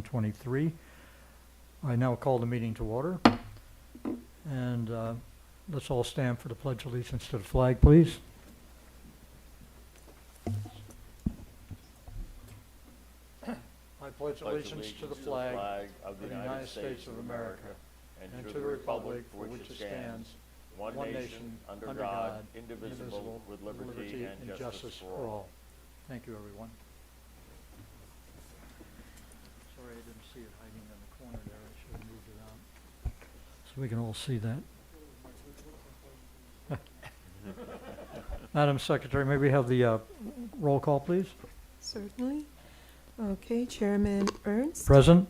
2023. I now call the meeting to order. And let's all stand for the Pledge of Allegiance to the flag, please. I pledge allegiance to the flag of the United States of America and to the republic for which it stands, one nation, under God, indivisible, with liberty and justice for all. Thank you, everyone. Sorry, I didn't see it hiding in the corner there. I should have moved it out so we can all see that. Madam Secretary, may we have the roll call, please? Certainly. Okay, Chairman Ernst. Present.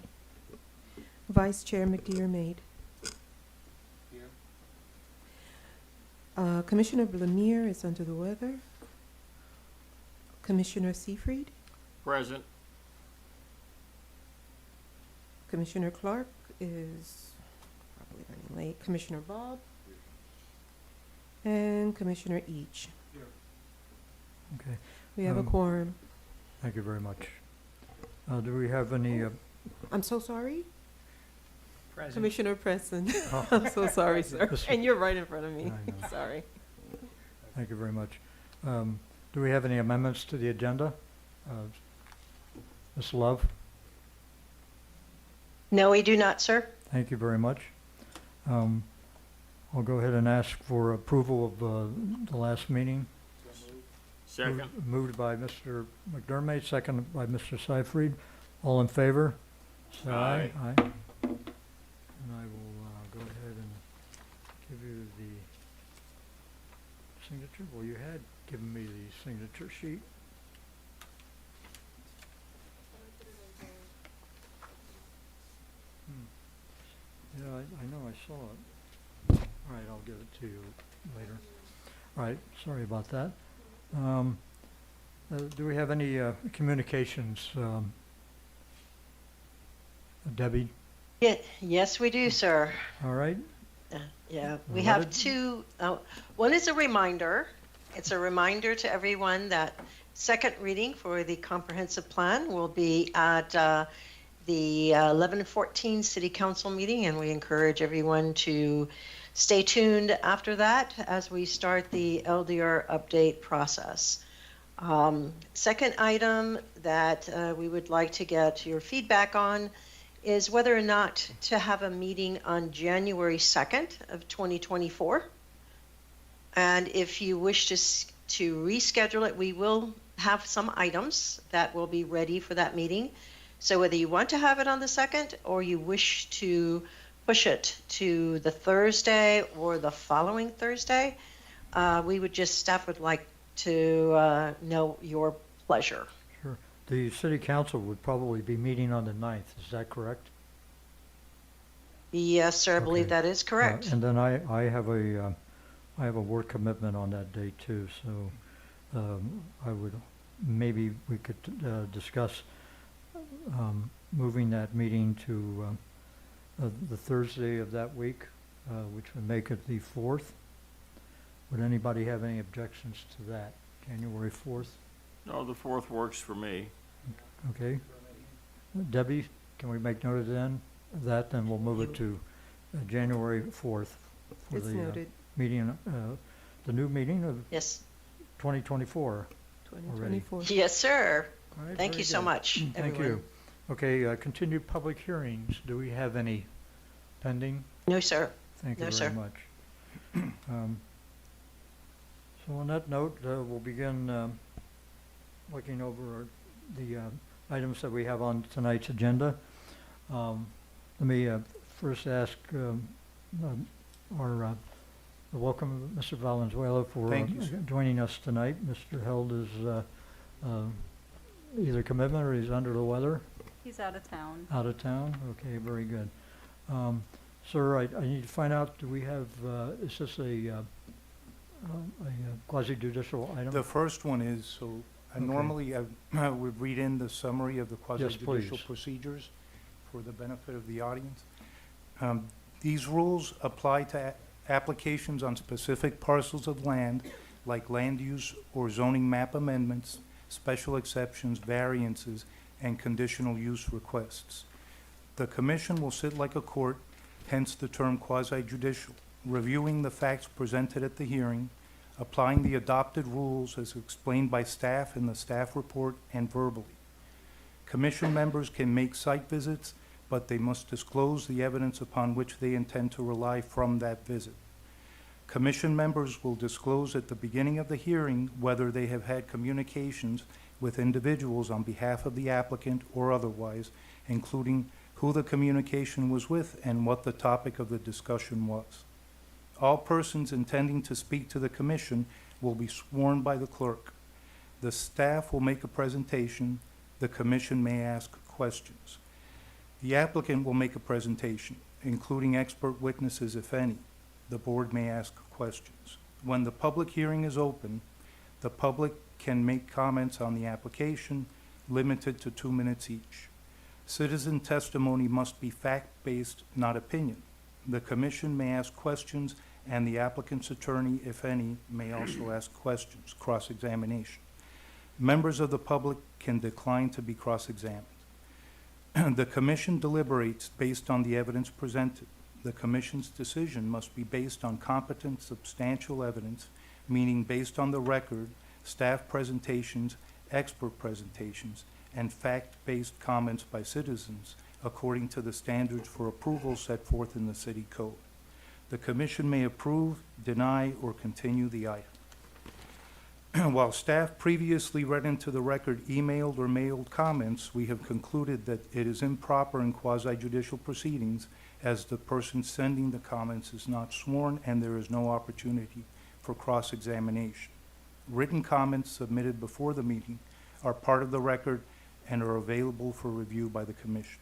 Vice Chair McDearmade. Commissioner Blamier is under the weather. Commissioner Seyfried. Present. Commissioner Clark is probably running late. Commissioner Bob. And Commissioner Each. Okay. We have a quorum. Thank you very much. Do we have any? I'm so sorry. Present. Commissioner Preston. Oh, I'm so sorry, sir. This- And you're right in front of me. I know. Sorry. Thank you very much. Do we have any amendments to the agenda? Ms. Love? No, we do not, sir. Thank you very much. I'll go ahead and ask for approval of the last meeting. Second. Moved by Mr. McDermott, seconded by Mr. Seyfried. All in favor? Say aye. Aye. Aye. And I will go ahead and give you the signature. Well, you had given me the signature sheet. Yeah, I know, I saw it. All right, I'll give it to you later. All right, sorry about that. Do we have any communications? Debbie? Yes, we do, sir. All right, Yeah, we Let have it- two. One is a reminder. It's a reminder to everyone that second reading for the comprehensive plan will be at the 11/14 City Council meeting, and we encourage everyone to stay tuned after that as we start the LDR update process. Second item that we would like to get your feedback on is whether or not to have a meeting on January 2nd of 2024. And if you wish to reschedule it, we will have some items that will be ready for that meeting. So whether you want to have it on the 2nd or you wish to push it to the Thursday or the following Thursday, staff would like to know your pleasure. sure. The city council would probably be meeting on the 9th, is that correct? Yes, sir, I believe Okay. that is correct. And then I have a work commitment on that day too, so maybe we could discuss moving that meeting to the Thursday of that week, which would make it the 4th. Would anybody have any objections to that? January 4th, No, the 4th works for me. okay? Debbie, can we make note of that, then we'll move it to January 4th for It's the noted. meeting, the new meeting of Yes, 2024. 2024. yes, sir. All right, Thank very you so good. much, Thank everyone. you. Okay, continued public hearings. Do we have any pending? No, sir. Thank you No, very sir. much. So on that note, we'll begin looking over the items that we have on tonight's agenda. Let me first ask welcome Mr. Valenzuela for Thank you, sir. joining us tonight. Mr. Held is either commitment or he's under the weather. He's out of town. Out of town? Okay, very good. Sir, I need to find out, do we have, is this a quasi judicial item? The first one is, so Okay. normally I would read in the summary of the quasi-judicial please. procedures for the benefit of the audience. These rules apply to applications on specific parcels of land, like land use or zoning map amendments, special exceptions, variances, and conditional use requests. The commission will sit like a court, hence the term quasi-judicial, reviewing the facts presented at the hearing, applying the adopted rules as explained by staff in the staff report and verbally. Commission members can make site visits, but they must disclose the evidence upon which they intend to rely from that visit. Commission members will disclose at the beginning of the hearing whether they have had communications with individuals on behalf of the applicant or otherwise, including who the communication was with and what the topic of the discussion was. All persons intending to speak to the commission will be sworn by the clerk. The staff will make a presentation. The commission may ask questions. The applicant will make a presentation, including expert witnesses, if any. The board may ask questions. When the public hearing is open, the public can make comments on the application, limited to 2 minutes each. Citizen testimony must be fact-based, not opinion. The commission may ask questions, and the applicant's attorney, if any, may also ask questions, cross-examination. Members of the public can decline to be cross-examined. The commission deliberates based on the evidence presented. The commission's decision must be based on competent, substantial evidence, meaning based on the record, staff presentations, expert presentations, and fact-based comments by citizens according to the standards for approval set forth in the city code. The commission may approve, deny, or continue the item. While staff previously read into the record emailed or mailed comments, we have concluded that it is improper in quasi-judicial proceedings as the person sending the comments is not sworn and there is no opportunity for cross-examination. Written comments submitted before the meeting are part of the record and are available for review by the commission.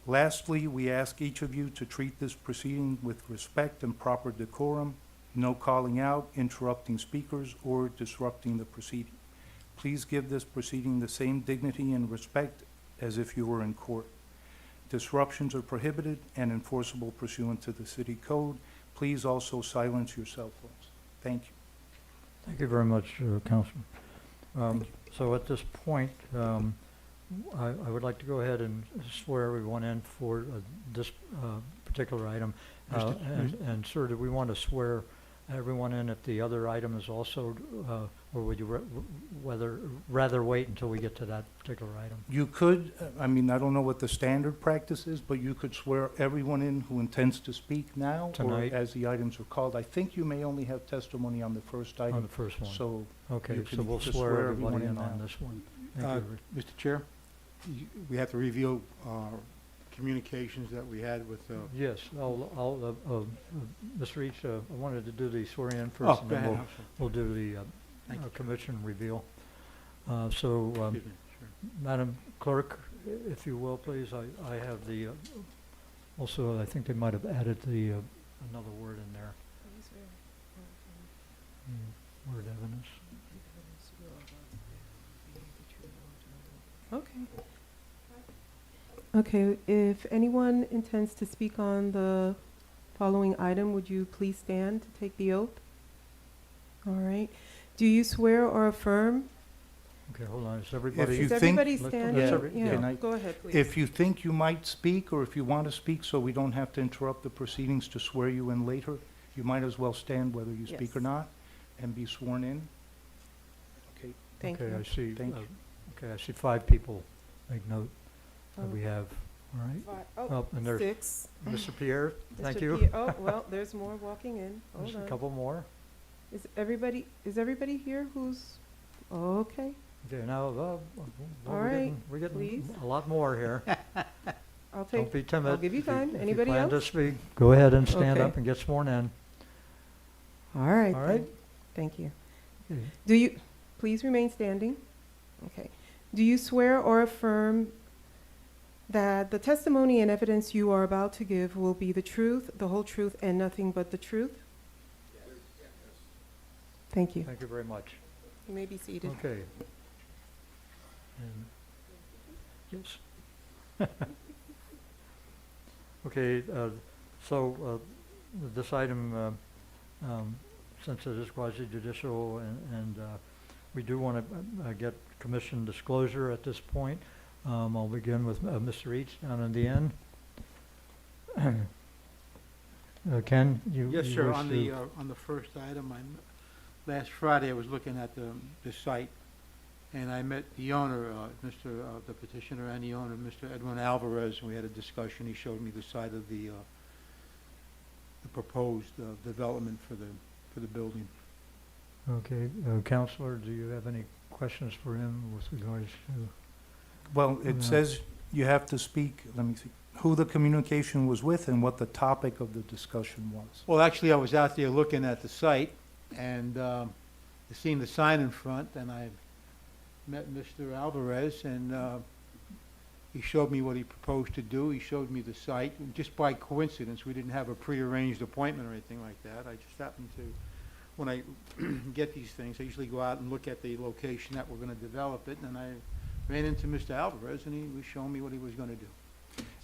Lastly, we ask each of you to treat this proceeding with respect and proper decorum, no calling out, interrupting speakers, or disrupting the proceeding. Please give this proceeding the same dignity and respect as if you were in court. Disruptions are prohibited and enforceable pursuant to the city code. Please also silence your cell phones. Thank you. Thank you very much, Councilman. So at this point, I would like to go ahead and swear everyone in for this particular item. And sir, do we want to swear everyone in if the other item is also, or would you rather wait until we get to that particular item? You could, I mean, I don't know what the standard practice is, but you could swear everyone in who intends to speak now or Tonight? as the items are called. I think you may only have testimony on the first On item, the first one? so Okay, you so can we'll just swear swear everybody everyone in in on now. this one. Thank you. Mr. Chair, we have to reveal communications that we had with, Yes, Mr. Reach, I wanted to do the swearing in first, and go then ahead. we'll do the Thank you. commission reveal. Excuse me, sure. Madam Clerk, if you will, please, I have the, also, I think they might have added the, another word in there. Word evidence. Okay. Okay, if anyone intends to speak on the following item, would you please stand to take the oath? All right. Do you swear or affirm? Okay, hold on, is everybody? you Is think- everybody Let's- standing? let's- Yeah, Can I- go ahead, please. if you think you might speak or if you want to speak so we don't have to interrupt the proceedings to swear you in later, you might as well stand whether you speak or Yes. not and be sworn in. Okay, Thank Okay, I you. see, Thank you. okay, I see 5 people make note that Oh. we have, all right? Oh, Oh, and there's 6. Mr. Pierre, thank Mr. you. P- Oh, well, there's more walking in. Hold There's a on. couple more. Is everybody here who's, okay? Okay, now, All we're right, we're getting please. a lot more here. I'll Don't take, be timid. I'll give you If time. if Anybody plan to else? speak, go ahead and stand Okay. up and get sworn in. all right. All then. right. Thank you. Okay. Do you, please remain standing. Okay. Do you swear or affirm that the testimony and evidence you are about to give will be the truth, the whole truth, and nothing but the truth? Thank you. Thank you very much. You may be seated. Okay. And- Yes. Okay, so this item, since it is quasi-judicial and we do want to get commission disclosure at this point, I'll begin with Mr. Eads down in the end. Ken, you Yes, you sir, wish on to- the first item, last Friday, I was looking at the site, and I met the owner, the petitioner and the owner, Mr. Edwin Alvarez, and we had a discussion. He showed me the site of the proposed development for the building. Okay, Counselor, do you have any questions for him with regards to? Well, Yeah. it says you have to speak, let me see, who the communication was with and what the topic of the discussion was. Well, actually, I was out there looking at the site, and I seen the sign in front, and I met Mr. Alvarez, and he showed me what he proposed to do. He showed me the site. Just by coincidence, we didn't have a prearranged appointment or anything like that. I just happened to, when I get these things, I usually go out and look at the location that we're going to develop it, and I ran into Mr. Alvarez, and he was showing me what he was going to do.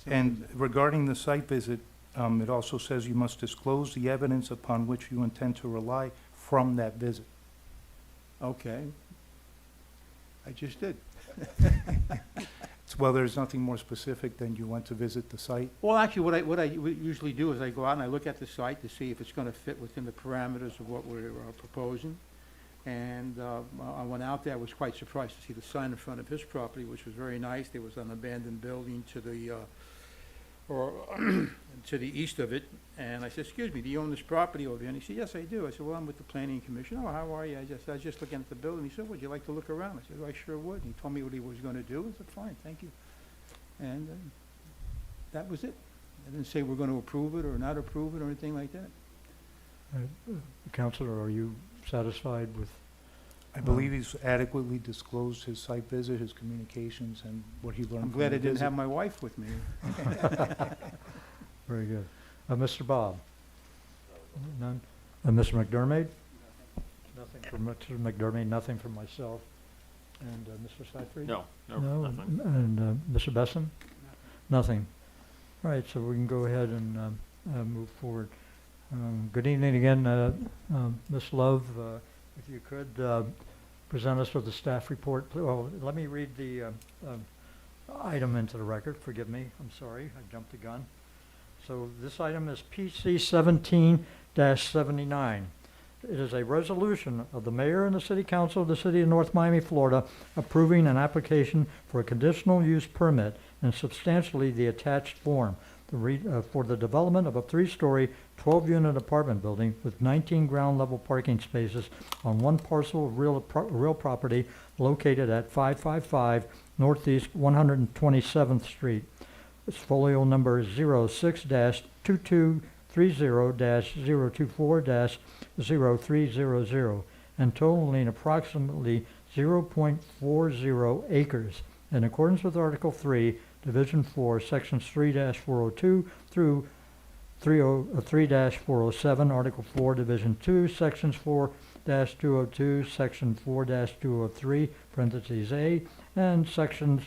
So- And regarding the site visit, it also says you must disclose the evidence upon which you intend to rely from that visit. Okay. I just did. Well, there's nothing more specific than you went to visit the site? Well, actually, what I usually do is I go out and I look at the site to see if it's going to fit within the parameters of what we're proposing. And I went out there, I was quite surprised to see the sign in front of his property, which was very nice. There was an abandoned building to the, to the east of it. And I said, excuse me, do you own this property over here? And he said, yes, I do. I said, well, I'm with the Planning Commission. Oh, how are you? I was just looking at the building. He said, would you like to look around? I said, oh, I sure would. And he told me what he was going to do. I said, fine, thank you. And that was it. I didn't say we're going to approve it or not approve it or anything like that. Counselor, are you satisfied with? I believe he's adequately disclosed his site visit, his communications, and what he learned I'm from glad the I didn't visit. have my wife with me. Very good. Mr. Bob? None? Mr. McDermott? Nothing from Mr. McDermott, nothing from myself. And Mr. Seyfried? No, No, nothing. and Mr. Besson? Nothing. All right, so we can go ahead and move forward. Good evening again, Ms. Love. If you could present us with the staff report. Well, let me read the item into the record. Forgive me, I'm sorry, I jumped the gun. So this item is PC 17-79. It is a resolution of the mayor and the city council of the city of North Miami, Florida, approving an application for a conditional use permit in substantially the attached form for the development of a 3-story, 12-unit apartment building with 19 ground-level parking spaces on one parcel of real property located at 555 Northeast 127th Street. Its folio number is 06-2230-024-0300 and totaling approximately 0.40 acres in accordance with Article 3, Division 4, Sections 3-402 through 3-407, Article 4, Division 2, Sections 4-202, Section 4-203, parentheses A, and Sections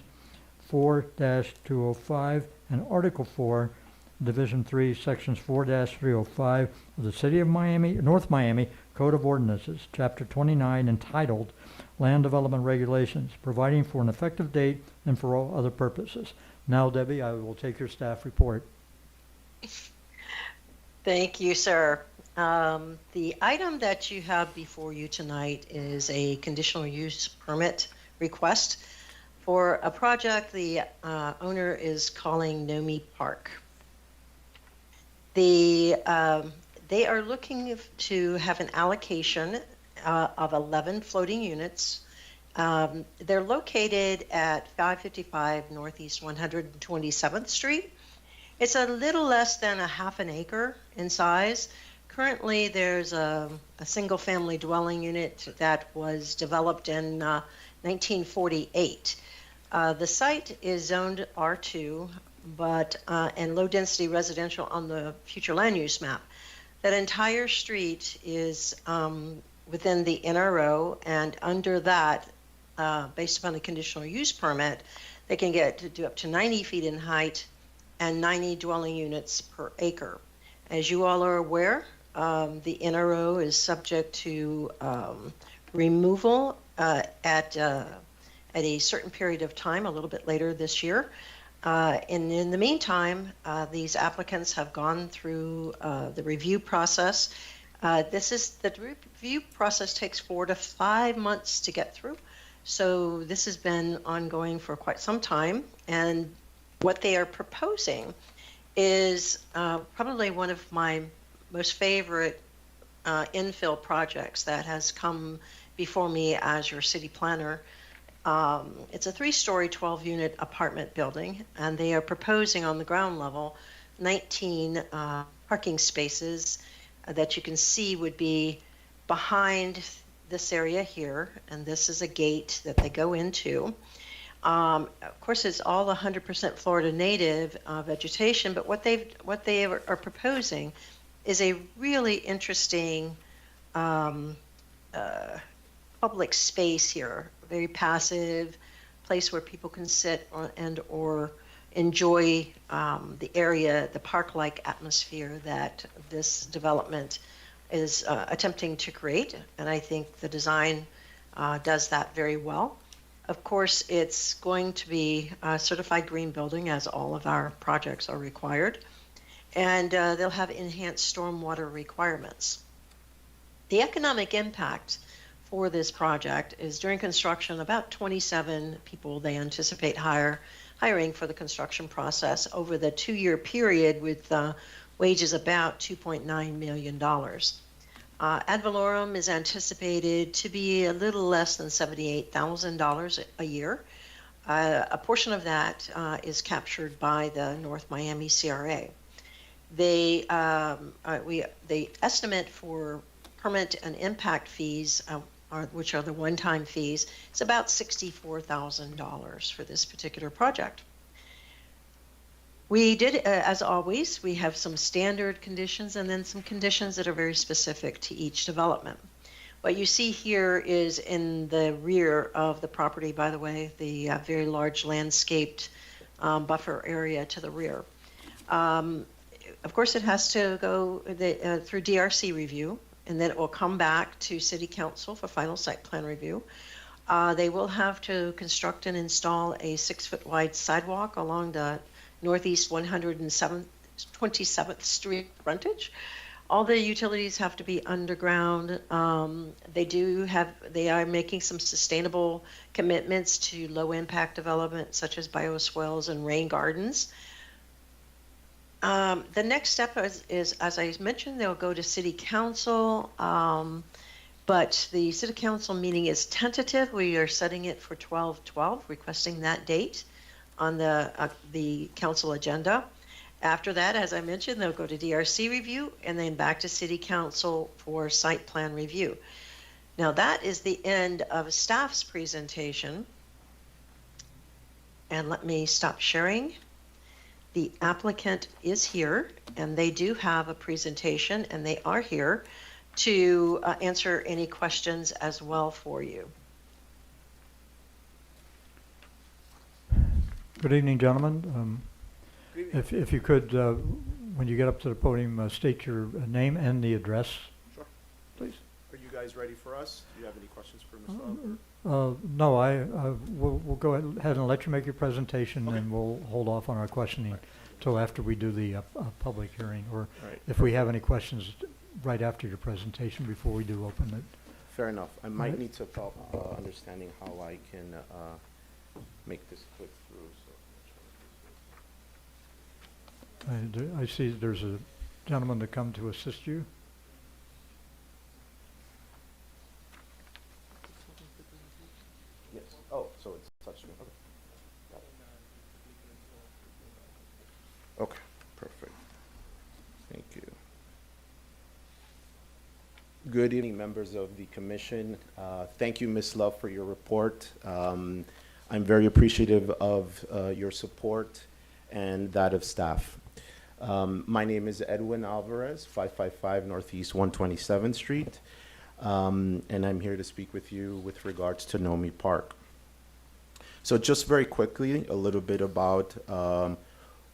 4-205, and Article 4, Division 3, Sections 4-305 of the City of Miami, North Miami Code of Ordinances, Chapter 29, entitled Land Development Regulations, providing for an effective date and for all other purposes. Now, Debbie, I will take your staff report. Thank you, sir. The item that you have before you tonight is a conditional use permit request for a project the owner is calling Nomi Park. They are looking to have an allocation of 11 floating units. They're located at 555 Northeast 127th Street. It's a little less than a half an acre in size. Currently, there's a single-family dwelling unit that was developed in 1948. The site is zoned R2, and low-density residential on the future land use map. That entire street is within the NRO, and under that, based upon the conditional use permit, they can get to do up to 90 feet in height and 90 dwelling units per acre. As you all are aware, the NRO is subject to removal at at a certain period of time, a little bit later this year. And in the meantime, these applicants have gone through the review process. The review process takes 4 to 5 months to get through. So this has been ongoing for quite some time. And what they are proposing is probably one of my most favorite infill projects that has come before me as your city planner. It's a 3-story, 12-unit apartment building, and they are proposing on the ground level 19 parking spaces that you can see would be behind this area here, and this is a gate that they go into. Of course, it's all 100% Florida native vegetation, but what they are proposing is a really interesting public space here, very passive place where people can sit or enjoy the area, the park-like atmosphere that this development is attempting to create. And I think the design does that very well. Of course, it's going to be a certified green building, as all of our projects are required. And they'll have enhanced stormwater requirements. The economic impact for this project is, during construction, about 27 people they anticipate hiring for the construction process over the 2-year period, with wages about $2.9 million. Ad valorem is anticipated to be a little less than $78,000 a year. A portion of that is captured by the North Miami CRA. The estimate for permit and impact fees, which are the one-time fees, is about $64,000 for this particular project. We did, as always, we have some standard conditions and then some conditions that are very specific to each development. What you see here is in the rear of the property, by the way, the very large landscaped buffer area to the rear. Of course, it has to go through DRC review, and then it will come back to City Council for final site plan review. They will have to construct and install a 6-foot wide sidewalk along the northeast 127th Street frontage. All the utilities have to be underground. They are making some sustainable commitments to low impact development, such as bioswales and rain gardens. The next step is, as I mentioned, they'll go to City Council, but the City Council meeting is tentative. We are setting it for 12/12, requesting that date on the council agenda. After that, as I mentioned, they'll go to DRC review and then back to City Council for site plan review. Now, that is the end of staff's presentation. And let me stop sharing. The applicant is here, and they do have a presentation, and they are here to answer any questions as well for you. Good evening, gentlemen. If you could, when you get up to the podium, state your name and the address. Sure. Please. Are you guys ready for us? Do you have any questions for Ms. Love? No, we'll go ahead and let you make your presentation, Okay. and we'll hold off on our questioning till after we do the public hearing, or Right. if we have any questions right after your presentation before we do open it. Fair enough. I might Right. need some help understanding how I can make this click through. I see there's a gentleman to come to assist you. Yes. Oh, so it's touching. Okay. Got it. Okay. Perfect. Thank you. Good evening, members of the commission. Thank you, Ms. Love, for your report. I'm very appreciative of your support and that of staff. My name is Edwin Alvarez, 555 Northeast 127th Street, and I'm here to speak with you with regards to Nomi Park. So just very quickly, a little bit about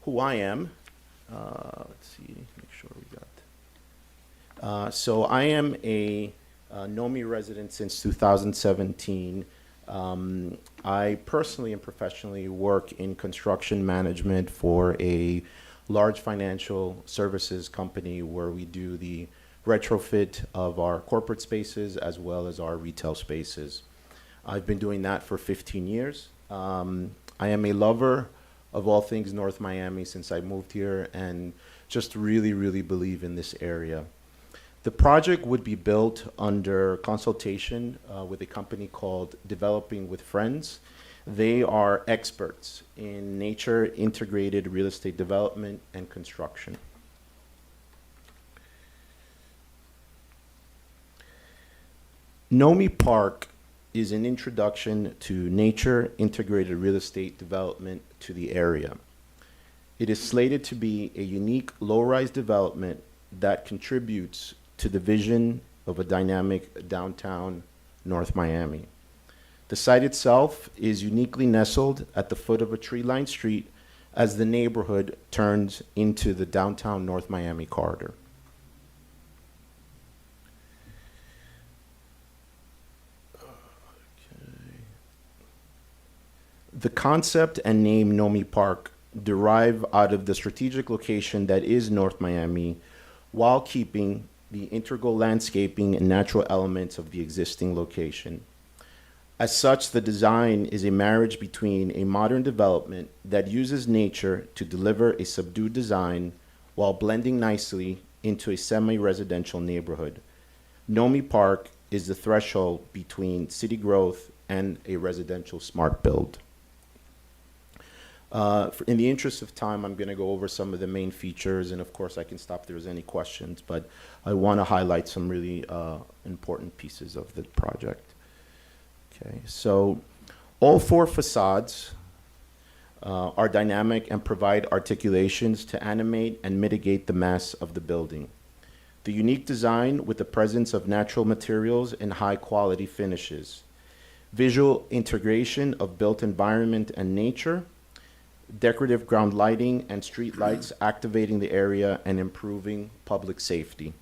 who I am. Let's see, make sure we got. So I am a Nomi resident since 2017. I personally and professionally work in construction management for a large financial services company where we do the retrofit of our corporate spaces as well as our retail spaces. I've been doing that for 15 years. I am a lover of all things North Miami since I moved here and just really, really believe in this area. The project would be built under consultation with a company called Developing with Friends. They are experts in nature integrated real estate development and construction. Nomi Park is an introduction to nature integrated real estate development to the area. It is slated to be a unique low-rise development that contributes to the vision of a dynamic downtown North Miami. The site itself is uniquely nestled at the foot of a tree-lined street as the neighborhood turns into the downtown North Miami corridor. The concept and name Nomi Park derive out of the strategic location that is North Miami while keeping the integral landscaping and natural elements of the existing location. As such, the design is a marriage between a modern development that uses nature to deliver a subdued design while blending nicely into a semi-residential neighborhood. Nomi Park is the threshold between city growth and a residential smart build. In the interest of time, I'm going to go over some of the main features, and of course I can stop if there's any questions, but I want to highlight some really important pieces of the project. Okay, so all four facades are dynamic and provide articulations to animate and mitigate the mass of the building. The unique design with the presence of natural materials and high quality finishes. Visual integration of built environment and nature. Decorative ground lighting and street lights activating the area and improving public safety.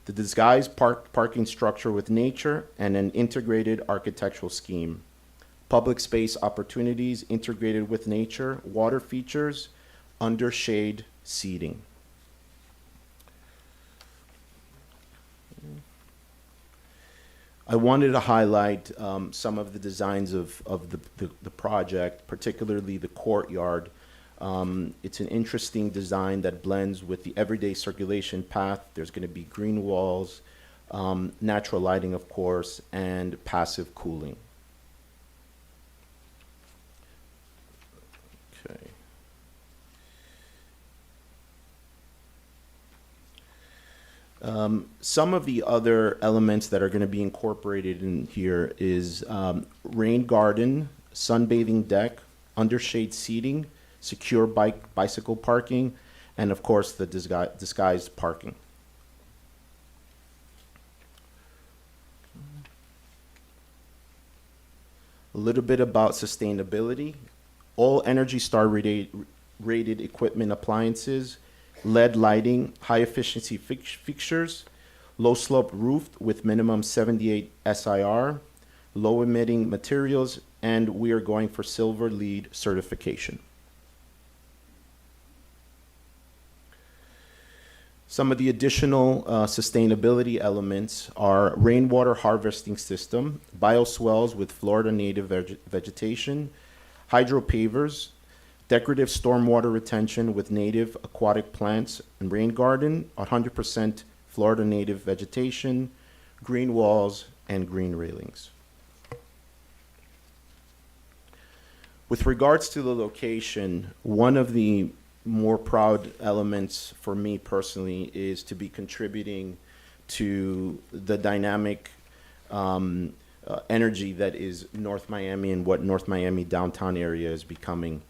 The disguised parking structure with nature and an integrated architectural scheme. Public space opportunities integrated with nature, water features, under shade seating. I wanted to highlight some of the designs of the project, particularly the courtyard. It's an interesting design that blends with the everyday circulation path. There's going to be green walls, natural lighting, of course, and passive cooling. Okay. Some of the other elements that are going to be incorporated in here is rain garden, sunbathing deck, undershade seating, secure bicycle parking, and of course the disguised parking. A little bit about sustainability. All Energy Star rated equipment appliances, LED lighting, high efficiency fixtures, low slope roof with minimum 78 SIR, low emitting materials, and we are going for Silver LEED certification. Some of the additional sustainability elements are rainwater harvesting system, bioswales with Florida native vegetation, hydro pavers, decorative stormwater retention with native aquatic plants and rain garden, 100% Florida native vegetation, green walls, and green railings. With regards to the location, one of the more proud elements for me personally is to be contributing to the dynamic energy that is North Miami and what North Miami downtown area is becoming.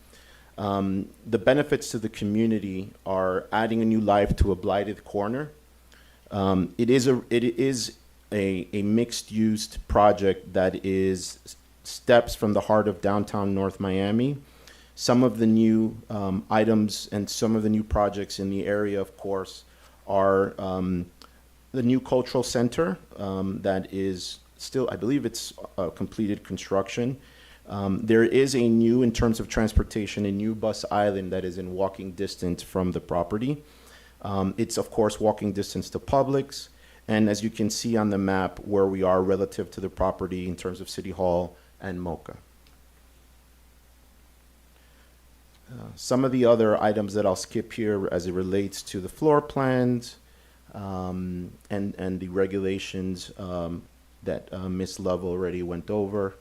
The benefits to the community are adding a new life to a blighted corner. It is a mixed-use project that is steps from the heart of downtown North Miami. Some of the new items and some of the new projects in the area, of course, are the new cultural center that is still, I believe it's completed construction. There is a new, in terms of transportation, a new bus island that is in walking distance from the property. It's of course walking distance to Publix, and as you can see on the map where we are relative to the property in terms of City Hall and Mocha. Some of the other items that I'll skip here as it relates to the floor plans and the regulations that Ms. Love already went over.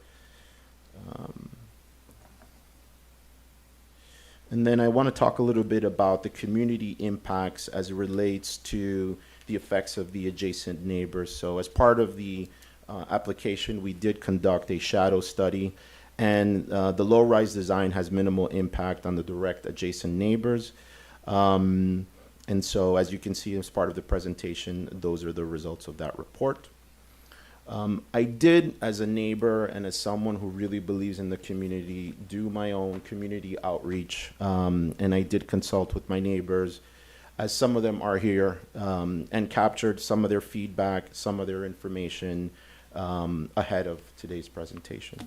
And then I want to talk a little bit about the community impacts as it relates to the effects of the adjacent neighbors. So as part of the application, we did conduct a shadow study, and the low-rise design has minimal impact on the direct adjacent neighbors. And so as you can see as part of the presentation, those are the results of that report. I did, as a neighbor and as someone who really believes in the community, do my own community outreach, and I did consult with my neighbors, as some of them are here, and captured some of their feedback, some of their information ahead of today's presentation.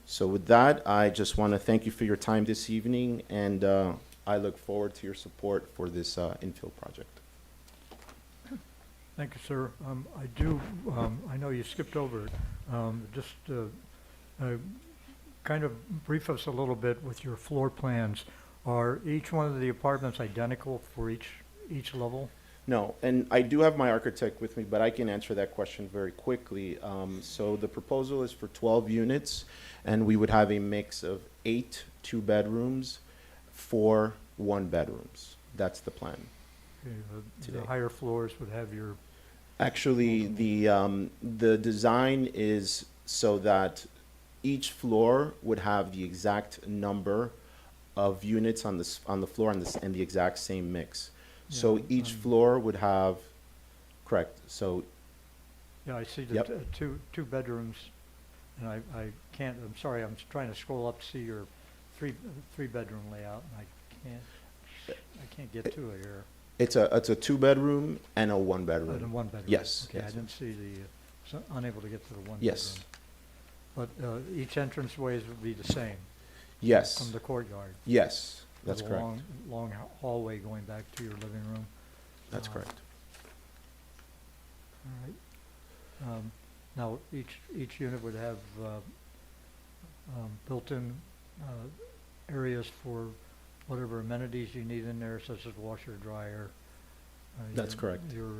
So with that, I just want to thank you for your time this evening, and I look forward to your support for this infill project. Thank you, sir. I know you skipped over it. Just kind of brief us a little bit with your floor plans. Are each one of the apartments identical for each level? No, and I do have my architect with me, but I can answer that question very quickly. So the proposal is for 12 units, and we would have a mix of 8 two-bedrooms, 4 one-bedrooms. That's the plan. Okay, the Today. higher floors would have your, Actually, the design is so that each floor would have the exact number of units on the floor and the exact same mix. So Yeah, each floor would have, correct, so, yeah, I see the Yep. two bedrooms, and I can't, I'm sorry, I'm trying to scroll up to see your three-bedroom layout, and I can't get to it here. it's a two-bedroom and a one-bedroom. And one bedroom. Yes, Okay, I yes. didn't see unable to get to the one bedroom. Yes, But each entranceways would be the same from yes, the courtyard. yes, that's There's a correct, long hallway going back to your living room. that's Uh, correct. All right. Now, each unit would have built-in areas for whatever amenities you need in there, such as washer, dryer. That's correct. Your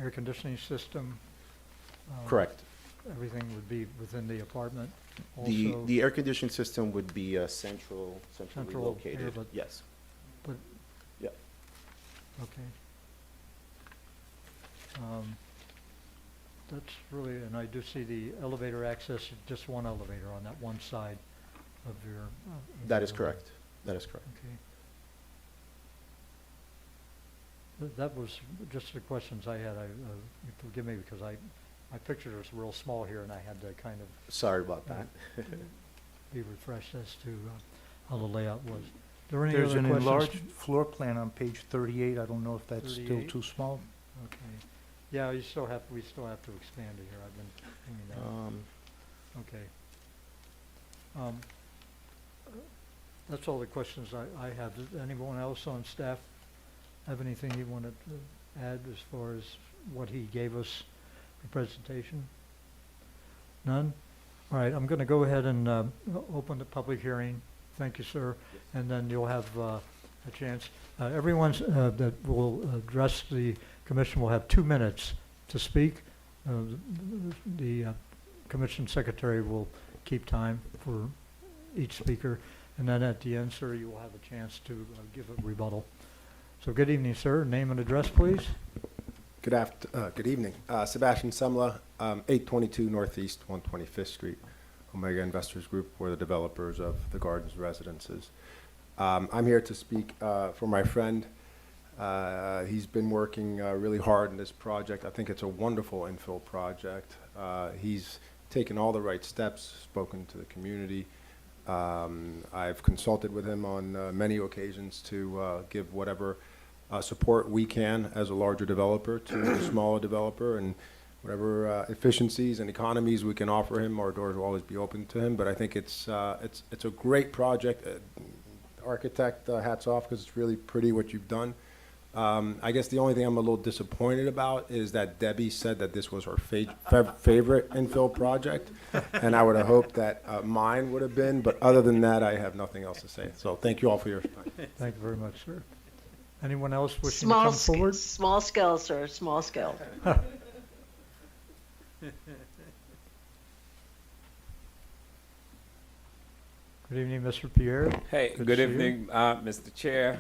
air conditioning system. Correct. Everything would be within the apartment. The Also, the air conditioning system would be centrally Central air, located, but- yes. okay. That's really, and I do see the elevator access, just one elevator on that one side of your. That is correct, that is correct. Okay. That was just the questions I had. Forgive me because my picture was real small here and I had to kind of Sorry about that. be refreshed as to how the layout was. Are there any There's other an questions? enlarged floor plan on page 38. I don't know if that's still 38? too small. Okay. Yeah, we still have to expand it here. I've been thinking that. Okay. That's all the questions I have. Does anyone else on staff have anything you wanted to add as far as what he gave us, the presentation? None? All right, I'm going to go ahead and open the public hearing. Thank you, sir. And then you'll have a chance. Everyone that will address the commission will have 2 minutes to speak. The commission secretary will keep time for each speaker. And then at the end, sir, you will have a chance to give a rebuttal. So good evening, sir. Name and address, please. Good evening. Sebastian Semla, 822 Northeast 125th Street, Omega Investors Group. We're the developers of the Gardens Residences. I'm here to speak for my friend. He's been working really hard in this project. I think it's a wonderful infill project. He's taken all the right steps, spoken to the community. I've consulted with him on many occasions to give whatever support we can as a larger developer to the smaller developer, and whatever efficiencies and economies we can offer him, our doors will always be open to him. But I think it's a great project. Architect, hats off, because it's really pretty what you've done. I guess the only thing I'm a little disappointed about is that Debbie said that this was her favorite infill project, and I would have hoped that mine would have been, but other than that, I have nothing else to say. So thank you all for your time. Thank you very much, sir. Anyone else wishing to come forward? Small scale, sir, small scale. Good evening, Mr. Pierre. Hey, Good good to see you. evening, Mr. Chair,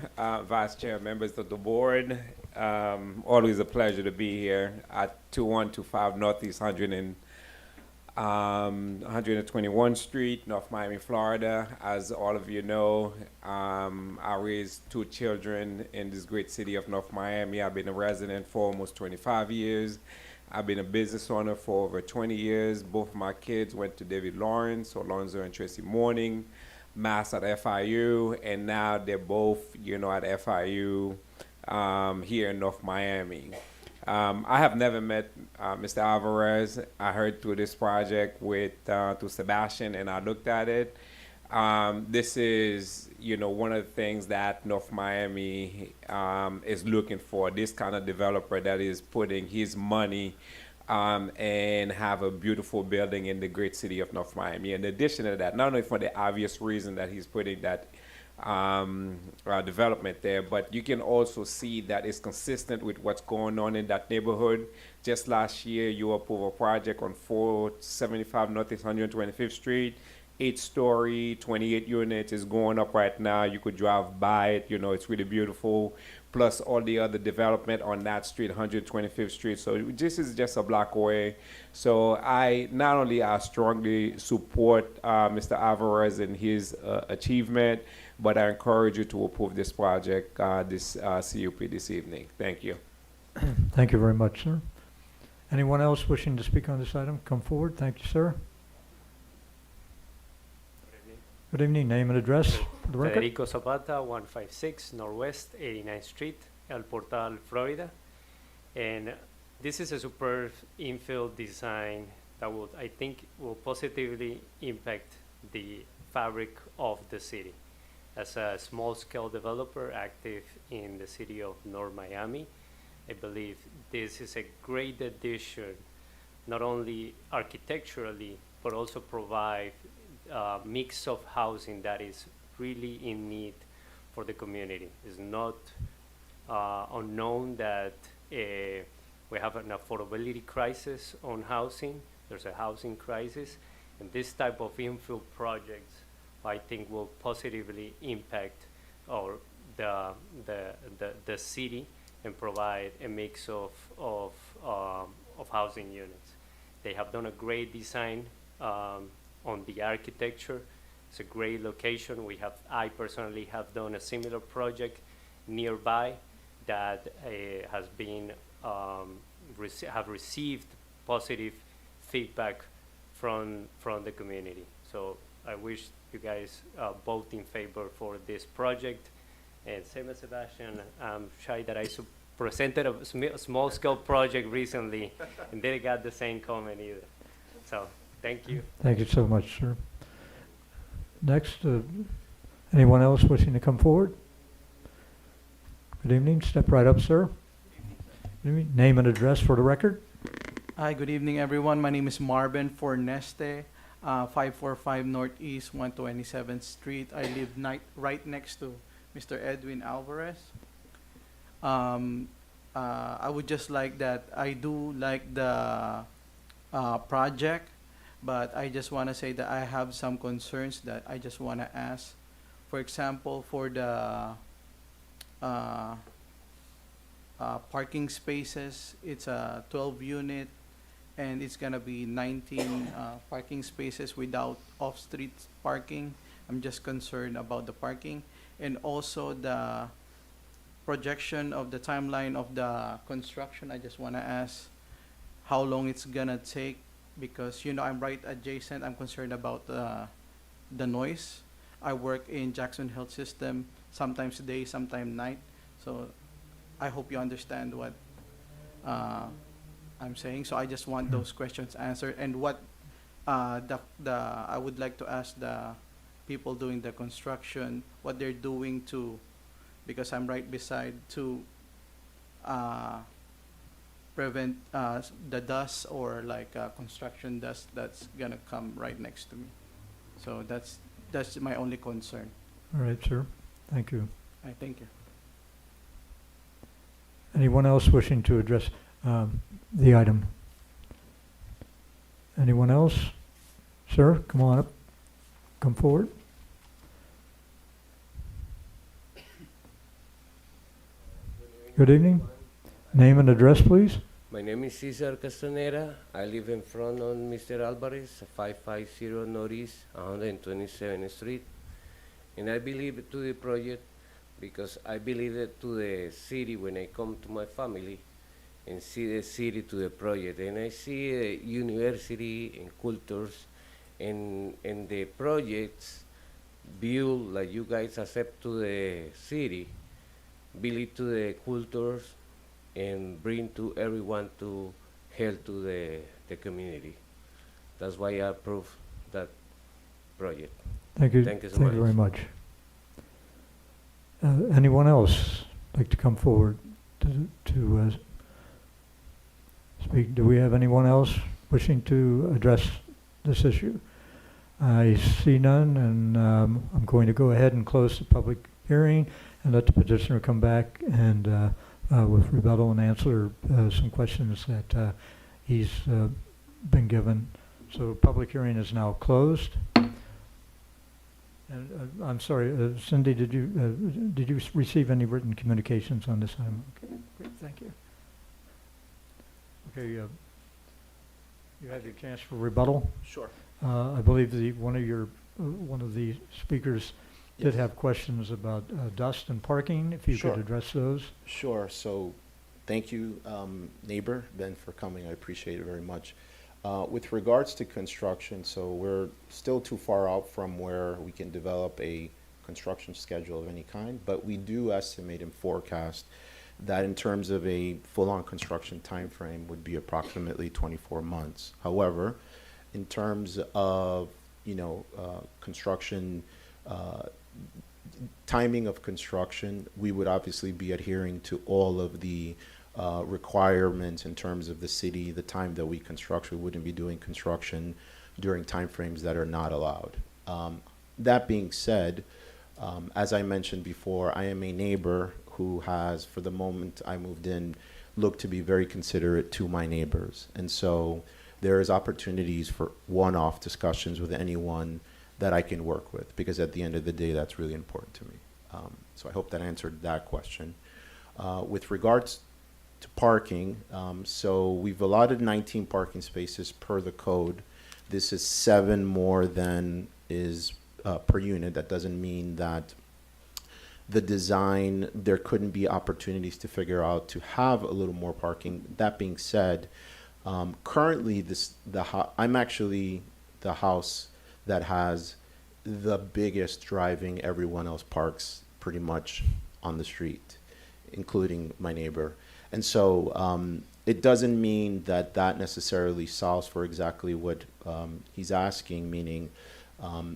Vice Chair, members of the board. Always a pleasure to be here at 2125 Northeast 121 Street, North Miami, Florida. As all of you know, I raised 2 children in this great city of North Miami. I've been a resident for almost 25 years. I've been a business owner for over 20 years. Both of my kids went to David Lawrence, Alonzo and Tracy Morning, Mass at FIU, and now they're both, at FIU here in North Miami. I have never met Mr. Alvarez. I heard through this project through Sebastian, and I looked at it. This is, one of the things that North Miami is looking for, this kind of developer that is putting his money and have a beautiful building in the great city of North Miami. In addition to that, not only for the obvious reason that he's putting that development there, but you can also see that it's consistent with what's going on in that neighborhood. Just last year, you approved a project on 475 Northeast 125th Street, 8-story, 28 units, is going up right now. You could drive by it, it's really beautiful. Plus all the other development on that street, 125th Street. So this is just a block away. So I strongly support Mr. Alvarez and his achievement, but I encourage you to approve this project, this CUP this evening. Thank you. Thank you very much, sir. Anyone else wishing to speak on this item, come forward. Thank you, sir. Good evening. Name and address for the record. Federico Zapata, 156 Northwest 89th Street, El Portal, Florida. And this is a superb infill design that I think will positively impact the fabric of the city. As a small-scale developer active in the city of North Miami, I believe this is a great addition, not only architecturally, but also provide a mix of housing that is really in need for the community. It's not unknown that we have an affordability crisis on housing. There's a housing crisis, and this type of infill projects, I think, will positively impact the city and provide a mix of housing units. They have done a great design on the architecture. It's a great location. I personally have done a similar project nearby that has been have received positive feedback from the community. So I wish you guys vote in favor for this project. And same as Sebastian, I'm shy that I presented a small-scale project recently and didn't get the same comment either. So thank you. Thank you so much, sir. Next, anyone else wishing to come forward? Good evening. Step right up, sir. Good evening. Name and address for the record. Hi, good evening, everyone. My name is Marvin Forneste, 545 Northeast 127th Street. I live right next to Mr. Edwin Alvarez. I would just like that. I do like the project, but I just want to say that I have some concerns that I just want to ask. For example, for the parking spaces, it's a 12 unit, and it's gonna be 19 parking spaces without off-street parking. I'm just concerned about the parking, and also the projection of the timeline of the construction. I just want to ask how long it's gonna take, because I'm right adjacent. I'm concerned about the noise. I work in Jackson Health System, sometimes day, sometimes night. So I hope you understand what I'm saying. So I just want those questions answered. And what I would like to ask the people doing the construction what they're doing to, because I'm right beside, to prevent the dust or like construction dust that's gonna come right next to me. So that's my only concern. All right, sir. Thank you. I thank you. Anyone else wishing to address the item? Anyone else? Sir, come on up. Come forward. Good evening. Name and address, please. My name is Cesar Castanera. I live in front of Mr. Alvarez, 550 Northeast, 127th Street. And I believe to the project because I believe it to the city when I come to my family and see the city to the project. And I see the university and cultures and the projects view like you guys accept to the city, believe to the cultures and bring to everyone to help to the community. That's why I approve that project. Thank you. Thank you so Thank you very much. Anyone else like to come forward to speak? Do we have anyone else wishing to address this issue? I see none, and I'm going to go ahead and close the public hearing and let the petitioner come back and with rebuttal and answer some questions that he's been given. So public hearing is now closed. And I'm sorry, Cindy, did you receive any written communications on this item? Okay, great, thank you. Okay, you have your chance for rebuttal. Sure. I believe one of the speakers did Yes. have questions about dust and parking. If you Sure. could address those. Sure. So thank you, neighbor Ben, for coming. I appreciate it very much. With regards to construction, so we're still too far out from where we can develop a construction schedule of any kind, but we do estimate and forecast that in terms of a full-on construction timeframe would be approximately 24 months. However, in terms of, construction, timing of construction, we would obviously be adhering to all of the requirements in terms of the city, the time that we construct. We wouldn't be doing construction during timeframes that are not allowed. That being said, as I mentioned before, I am a neighbor who has, for the moment I moved in, looked to be very considerate to my neighbors. And so there is opportunities for one-off discussions with anyone that I can work with, because at the end of the day, that's really important to me. So I hope that answered that question. With regards to parking, so we've allotted 19 parking spaces per the code. This is 7 more than is per unit. That doesn't mean that the design, there couldn't be opportunities to figure out to have a little more parking. That being said, currently I'm actually the house that has the biggest driving. Everyone else parks pretty much on the street, including my neighbor. And so it doesn't mean that necessarily solves for exactly what he's asking, meaning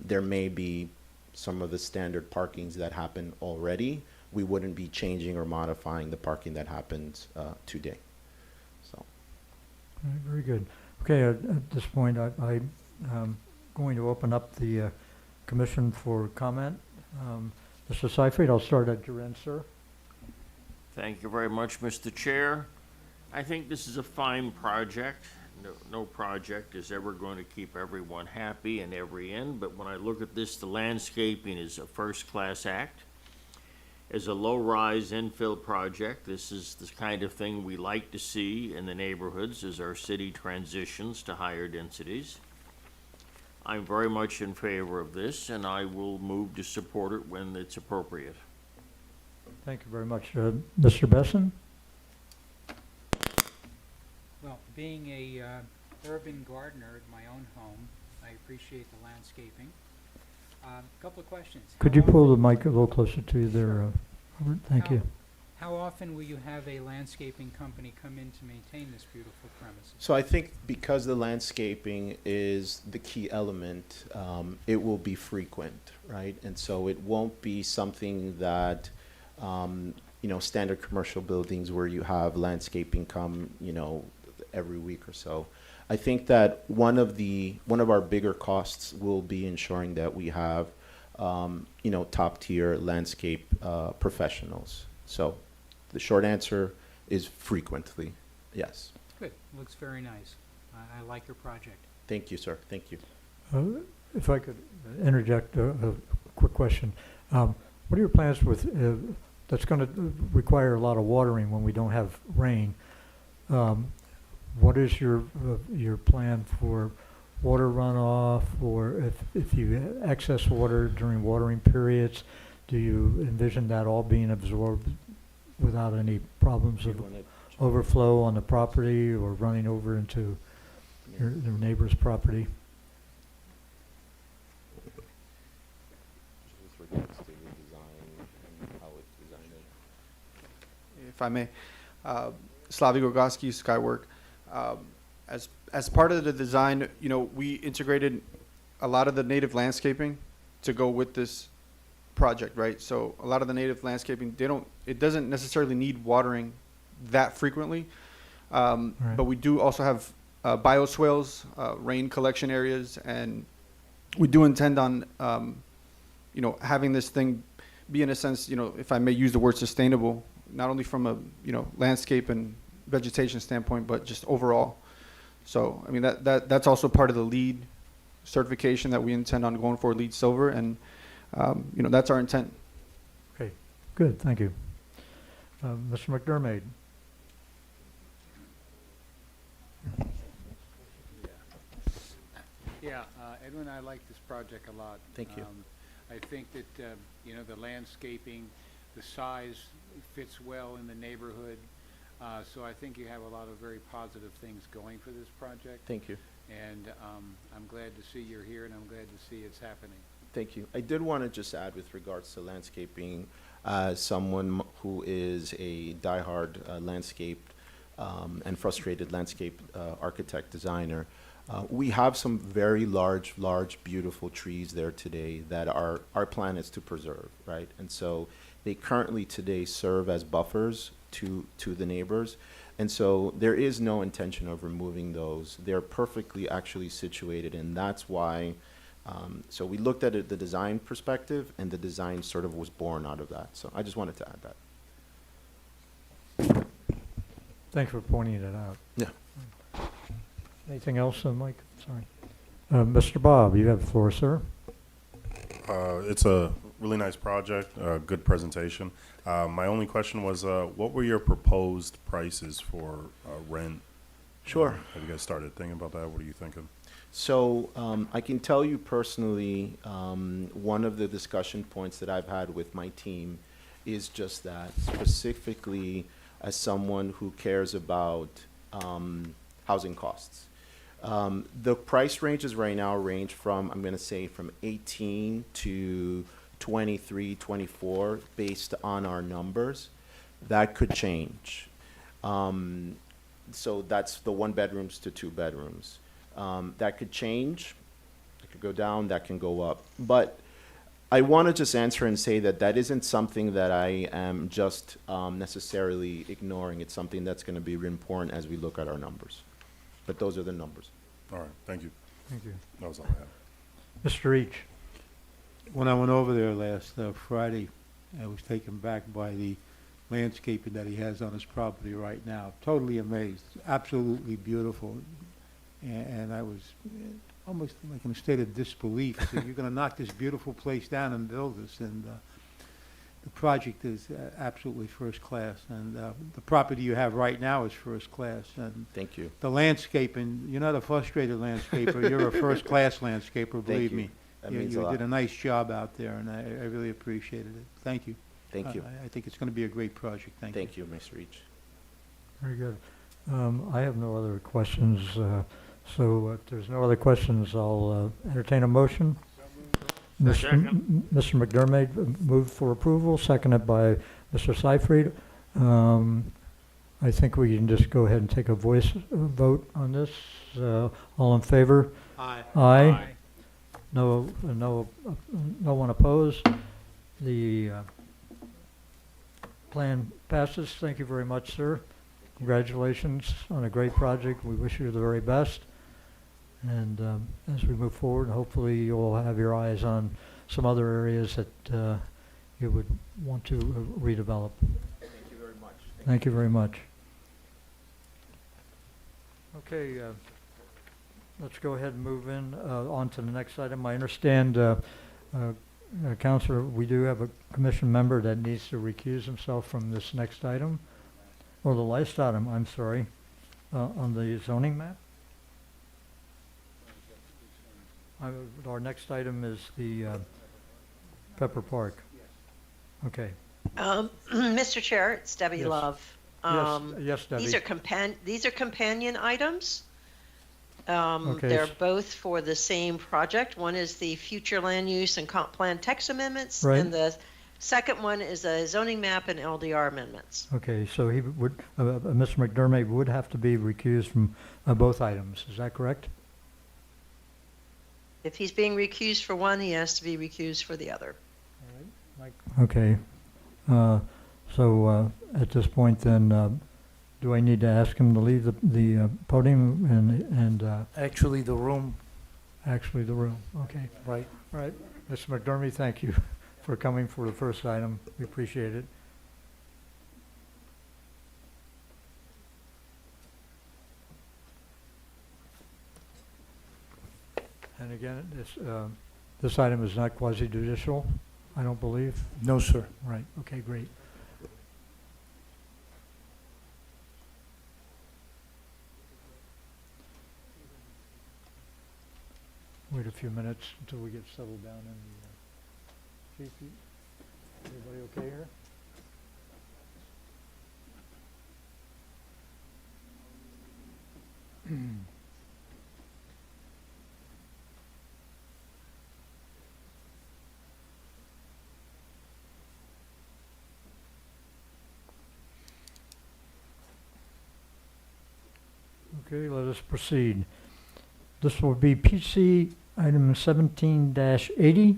there may be some of the standard parkings that happen already. We wouldn't be changing or modifying the parking that happens today. So. All right, very good. Okay, at this point, I'm going to open up the commission for comment. Mr. Seifert, I'll start at your end, sir. Thank you very much, Mr. Chair. I think this is a fine project. No project is ever going to keep everyone happy in every end, but when I look at this, the landscaping is a first-class act. As a low-rise infill project, this is the kind of thing we like to see in the neighborhoods as our city transitions to higher densities. I'm very much in favor of this, and I will move to support it when it's appropriate. Thank you very much. Mr. Besson? Well, being a urban gardener at my own home, I appreciate the landscaping. Couple of questions. Could you pull the mic a little closer to you there, Robert? Thank you. How often will you have a landscaping company come in to maintain this beautiful premises? So I think because the landscaping is the key element, it will be frequent, right? And so it won't be something that, standard commercial buildings where you have landscaping come, every week or so. I think that one of our bigger costs will be ensuring that we have, top tier landscape professionals. So the short answer is frequently, yes. Good, looks very nice. I like your project. Thank you, sir. Thank you. If I could interject a quick question. What are your plans with, that's going to require a lot of watering when we don't have rain. What is your plan for water runoff, or if you excess water during watering periods, do you envision that all being absorbed without any problems of overflow on the property or running over into your neighbor's property? With regards to the design and how it's designed. If I may, Slavy Gorgoski, Skywork. As part of the design, we integrated a lot of the native landscaping to go with this project, right? So a lot of the native landscaping, it doesn't necessarily need watering that frequently. But we do also have bioswales, rain collection areas, and we do intend on, having this thing be, in a sense, if I may use the word sustainable, not only from a, landscape and vegetation standpoint, but just overall. So, I mean, that's also part of the LEED certification that we intend on going for, LEED Silver, and, that's our intent. Okay, good, thank you. Mr. McDermott? Yeah, Edwin, I like this project a lot. Thank you. I think that, the landscaping, the size fits well in the neighborhood. So I think you have a lot of very positive things going for this project. Thank you. And I'm glad to see you're here, and I'm glad to see it's happening. Thank you. I did want to just add with regards to landscaping, someone who is a diehard landscape and frustrated landscape architect designer. We have some very large, beautiful trees there today that our plan is to preserve, right? And so they currently today serve as buffers to the neighbors. And so there is no intention of removing those. They're perfectly actually situated, and that's why, so we looked at it, the design perspective, and the design sort of was born out of that. So I just wanted to add that. Thanks for pointing it out. Yeah. Anything else, Mike? Sorry. Mr. Bob, you have the floor, sir. It's a really nice project, good presentation. My only question was, what were your proposed prices for rent? Sure. Have you guys started thinking about that? What are you thinking? So I can tell you personally, one of the discussion points that I've had with my team is just that, specifically as someone who cares about housing costs. The price ranges right now range from, I'm going to say, from 18 to 23, 24, based on our numbers. That could change. So that's the 1 bedrooms to 2 bedrooms. That could change. It could go down. That can go up. But I want to just answer and say that that isn't something that I am just necessarily ignoring. It's something that's going to be important as we look at our numbers. But those are the numbers. All right, thank you. Thank you. That was all I had. Mr. Each? When I went over there last Friday, I was taken back by the landscaping that he has on his property right now. Totally amazed. Absolutely beautiful. And I was almost like in a state of disbelief. So you're going to knock this beautiful place down and build this. And the project is absolutely first class. And the property you have right now is first class. And Thank you. the landscaping, you're not a frustrated landscaper. You're a first class landscaper, believe you. me. That You means a lot. did a nice job out there, and I really appreciated it. Thank you. Thank you. I think it's going to be a great project. Thank you. Thank you, Mr. Reach. Very good. I have no other questions, so if there's no other questions, I'll entertain a motion. Mr. Second. Mr. McDermott moved for approval, seconded by Mr. Seifried. I think we can just go ahead and take a voice vote on this. All in favor? Aye. Aye. No one opposed. The plan passes. Thank you very much, sir. Congratulations on a great project. We wish you the very best. And as we move forward, hopefully you'll have your eyes on some other areas that you would want to redevelop. Thank you very much. Thank you very much. Okay, let's go ahead and move on to the next item. I understand, Counselor, we do have a commission member that needs to recuse himself from this next item, or the last item, I'm sorry, on the zoning map. Our next item is the Pepper Park. Okay. Mr. Chair, it's Debbie Yes. Love. Yes, Debbie. These are companion items. Okay. They're both for the same project. One is the future land use and comp plan text amendments, Right. and the second one is a zoning map and LDR amendments. Okay, so he would, Mr. McDermott would have to be recused from both items. Is that correct? If he's being recused for one, he has to be recused for the other. Okay. So at this point, then, do I need to ask him to leave the podium and Actually, the room, actually the room? Okay. right? All right. Mr. McDermott, thank you for coming for the first item. We appreciate it. And again, this item is not quasi-judicial, I don't believe. No, sir. Right, okay, great. Wait a few minutes until we get settled down in the, Chief, everybody okay here? Okay, let us proceed. This will be PC item 17-80.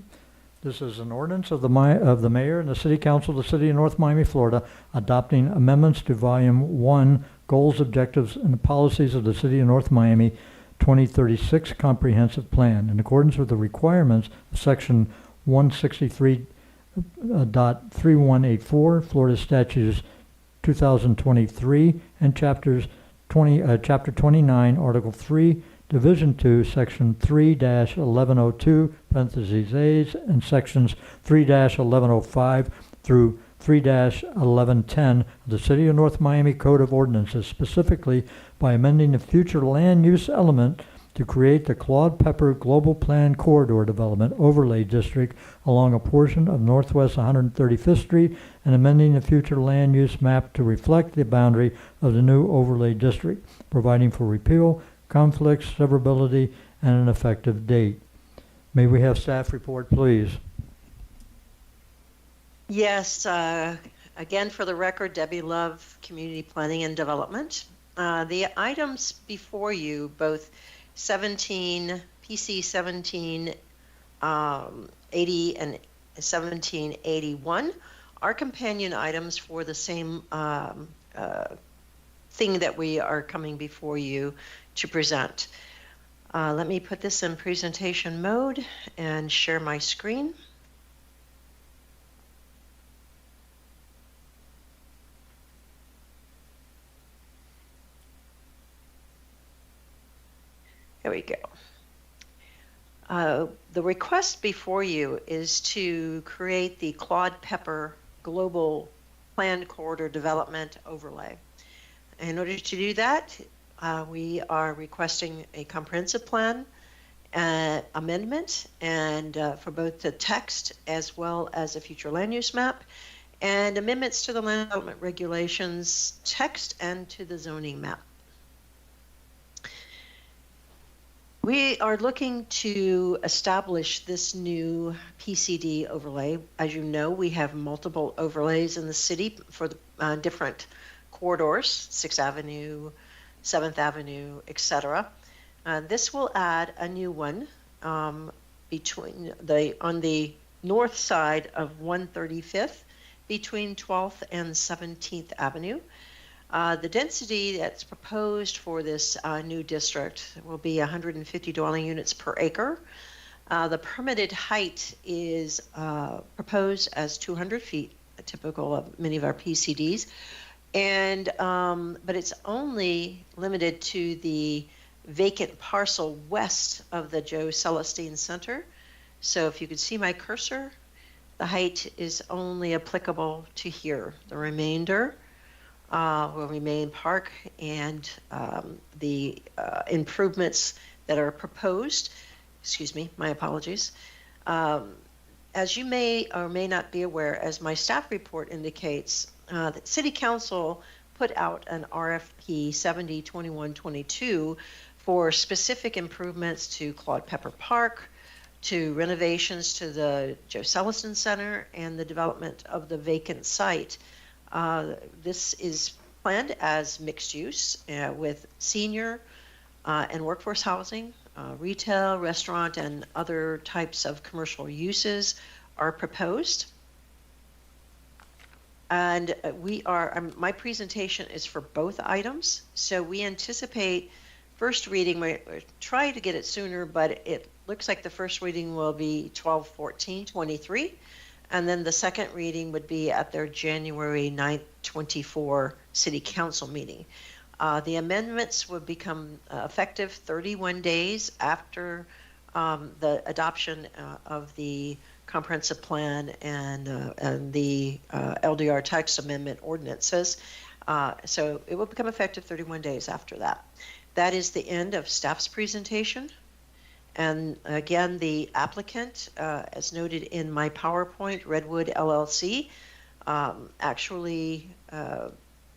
This is an ordinance of the mayor and the city council of the city of North Miami, Florida, adopting amendments to volume 1, goals, objectives, and policies of the city of North Miami 2036 comprehensive plan in accordance with the requirements of section 163.3184 Florida statutes 2023 and chapter 29, Article 3, Division 2, Section 3-1102, parentheses A's, and Sections 3-1105 through 3-1110 of the City of North Miami Code of Ordinances, specifically by amending the future land use element to create the Claude Pepper Global Plan Corridor Development Overlay District along a portion of Northwest 135th Street and amending the future land use map to reflect the boundary of the new overlay district, providing for repeal, conflicts, severability, and an effective date. May we have staff report, please? Yes, again, for the record, Debbie Love, Community Planning and Development. The items before you, both PC 1780 and 1781, are companion items for the same thing that we are coming before you to present. Let me put this in presentation mode and share my screen. There we go. The request before you is to create the Claude Pepper Global Planned Corridor Development Overlay. In order to do that, we are requesting a comprehensive plan amendment and for both the text as well as a future land use map and amendments to the land development regulations text and to the zoning map. We are looking to establish this new PCD overlay. As you know, we have multiple overlays in the city for the different corridors, 6th Avenue, 7th Avenue, etc. This will add a new one on the north side of 135th between 12th and 17th Avenue. The density that's proposed for this new district will be 150 dwelling units per acre. The permitted height is proposed as 200 feet, typical of many of our PCDs, and but it's only limited to the vacant parcel west of the Joe Celestine Center. So if you could see my cursor, the height is only applicable to here. The remainder will remain park, and the improvements that are proposed, excuse me, my apologies. As you may or may not be aware, as my staff report indicates, that City Council put out an RFP 70-21-22 for specific improvements to Claude Pepper Park, to renovations to the Joe Celestine Center, and the development of the vacant site. This is planned as mixed use with senior and workforce housing, retail, restaurant, and other types of commercial uses are proposed. And my presentation is for both items. So we anticipate first reading, we try to get it sooner, but it looks like the first reading will be 12/14/23. And then the second reading would be at their January 9th, 24 City Council meeting. The amendments would become effective 31 days after the adoption of the comprehensive plan and the LDR tax amendment ordinances. So it will become effective 31 days after that. That is the end of staff's presentation. And again, the applicant, as noted in my PowerPoint, Redwood LLC, actually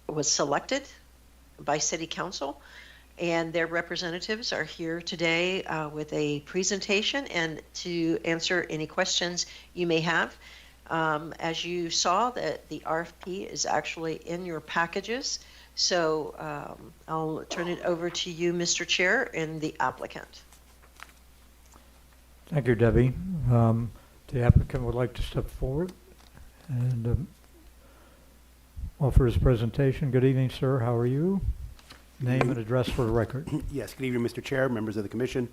was selected by City Council, and their representatives are here today with a presentation and to answer any questions you may have. As you saw, the RFP is actually in your packages, so I'll turn it over to you, Mr. Chair, and the applicant. Thank you, Debbie. The applicant would like to step forward and offer his presentation. Good evening, sir. How are you? Name and address for the record. Yes, good evening, Mr. Chair, members of the commission.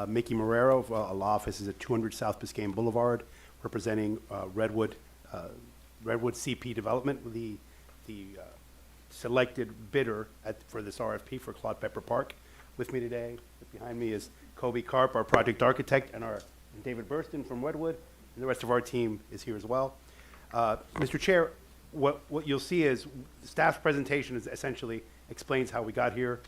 Mickey Marrero, of law office is at 200 South Biscayne Boulevard, representing Redwood CP Development, the selected bidder for this RFP for Claude Pepper Park. With me today, behind me is Kobe Karp, our project architect, and David Burston from Redwood, and the rest of our team is here as well. Mr. Chair, what you'll see is staff's presentation is essentially explains how we got here.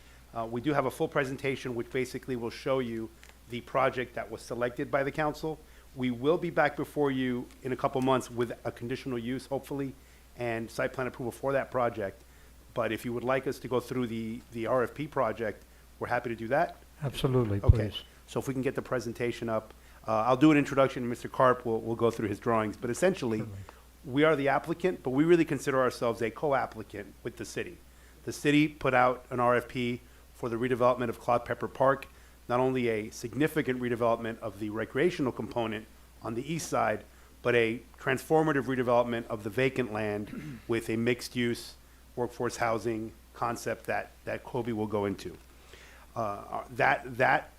We do have a full presentation which basically will show you the project that was selected by the council. We will be back before you in a couple months with a conditional use, hopefully, and site plan approval for that project. But if you would like us to go through the RFP project, we're happy to do that. Absolutely, Okay, please. so if we can get the presentation up, I'll do an introduction, and Mr. Karp will go through his drawings. But essentially, we are the applicant, but we really consider ourselves a co-applicant with the city. The city put out an RFP for the redevelopment of Claude Pepper Park, not only a significant redevelopment of the recreational component on the east side, but a transformative redevelopment of the vacant land with a mixed-use workforce housing concept that Kobe will go into. That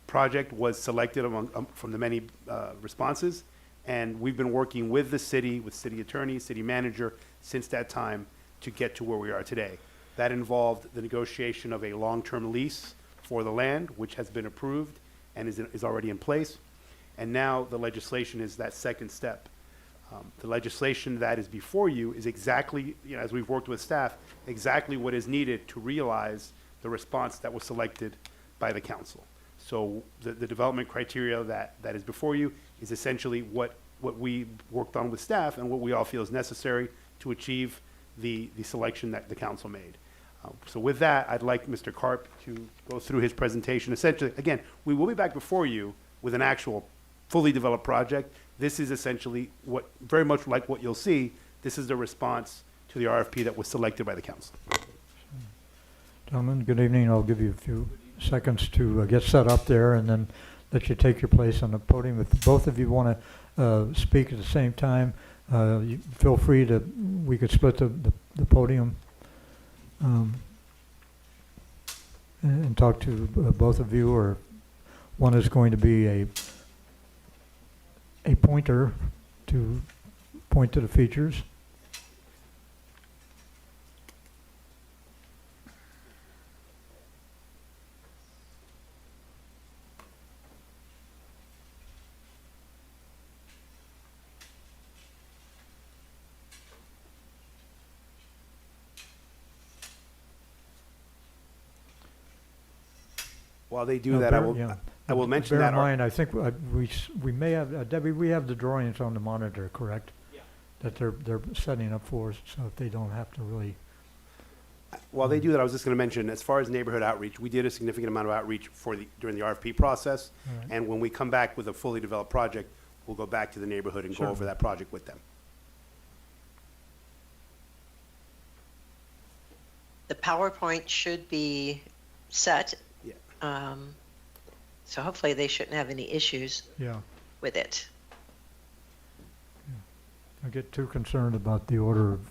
project was selected from the many responses, and we've been working with the city, with city attorney, city manager, since that time to get to where we are today. That involved the negotiation of a long-term lease for the land, which has been approved and is already in place. And now the legislation is that second step. The legislation that is before you is exactly, as we've worked with staff, exactly what is needed to realize the response that was selected by the council. So the development criteria that is before you is essentially what we worked on with staff and what we all feel is necessary to achieve the selection that the council made. So with that, I'd like Mr. Karp to go through his presentation. Essentially, again, we will be back before you with an actual fully developed project. This is essentially what, very much like what you'll see, this is the response to the RFP that was selected by the council. Gentlemen, good evening. I'll give you a few seconds to get set up there and then let you take your place on the podium. If both of you want to speak at the same time, you feel free to, we could split the podium and talk to both of you, or one is going to be a pointer to point to the features. While they do Now, that, I will mention bear that. in mind, I think we may have, Debbie, we have the drawings on the monitor, correct? Yeah. That they're setting up for us, so if they don't have to really. While they do that, I was just going to mention, as far as neighborhood outreach, we did a significant amount of outreach during the RFP process. All right. And when we come back with a fully developed project, we'll go back to the neighborhood and go Sure. over that project with them. The PowerPoint should be set. Yeah. So hopefully they shouldn't have any issues Yeah. with it. I get too concerned about the order of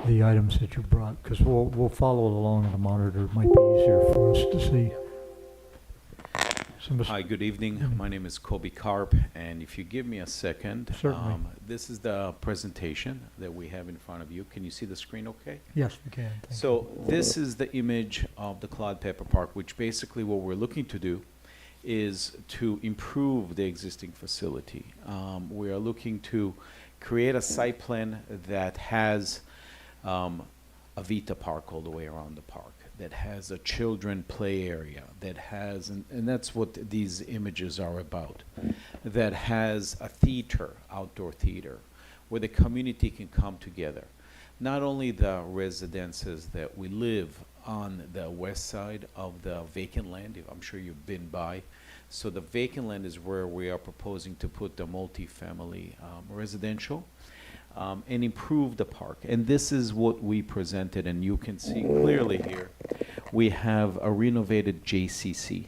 the items that you brought, because we'll follow it along on the monitor. It might be easier for us to see. So, Hi, good evening. My name is Kobe Karp, and if you give me a second, Certainly. This is the presentation that we have in front of you. Can you see the screen okay? Yes, we can. Thank So this is the image of the Claude Pepper Park, which basically what we're looking to do is to improve the existing facility. We are looking to create a site plan that has a Vita Park all the way around the park, that has a children play area, that has, and that's what these images are about, that has a theater, outdoor theater, where the community can come together. Not only the residences that we live on the west side of the vacant land, I'm sure you've been by. So the vacant land is where we are proposing to put the multifamily residential. And improve the park. And this is what we presented, and you can see clearly here. We have a renovated JCC.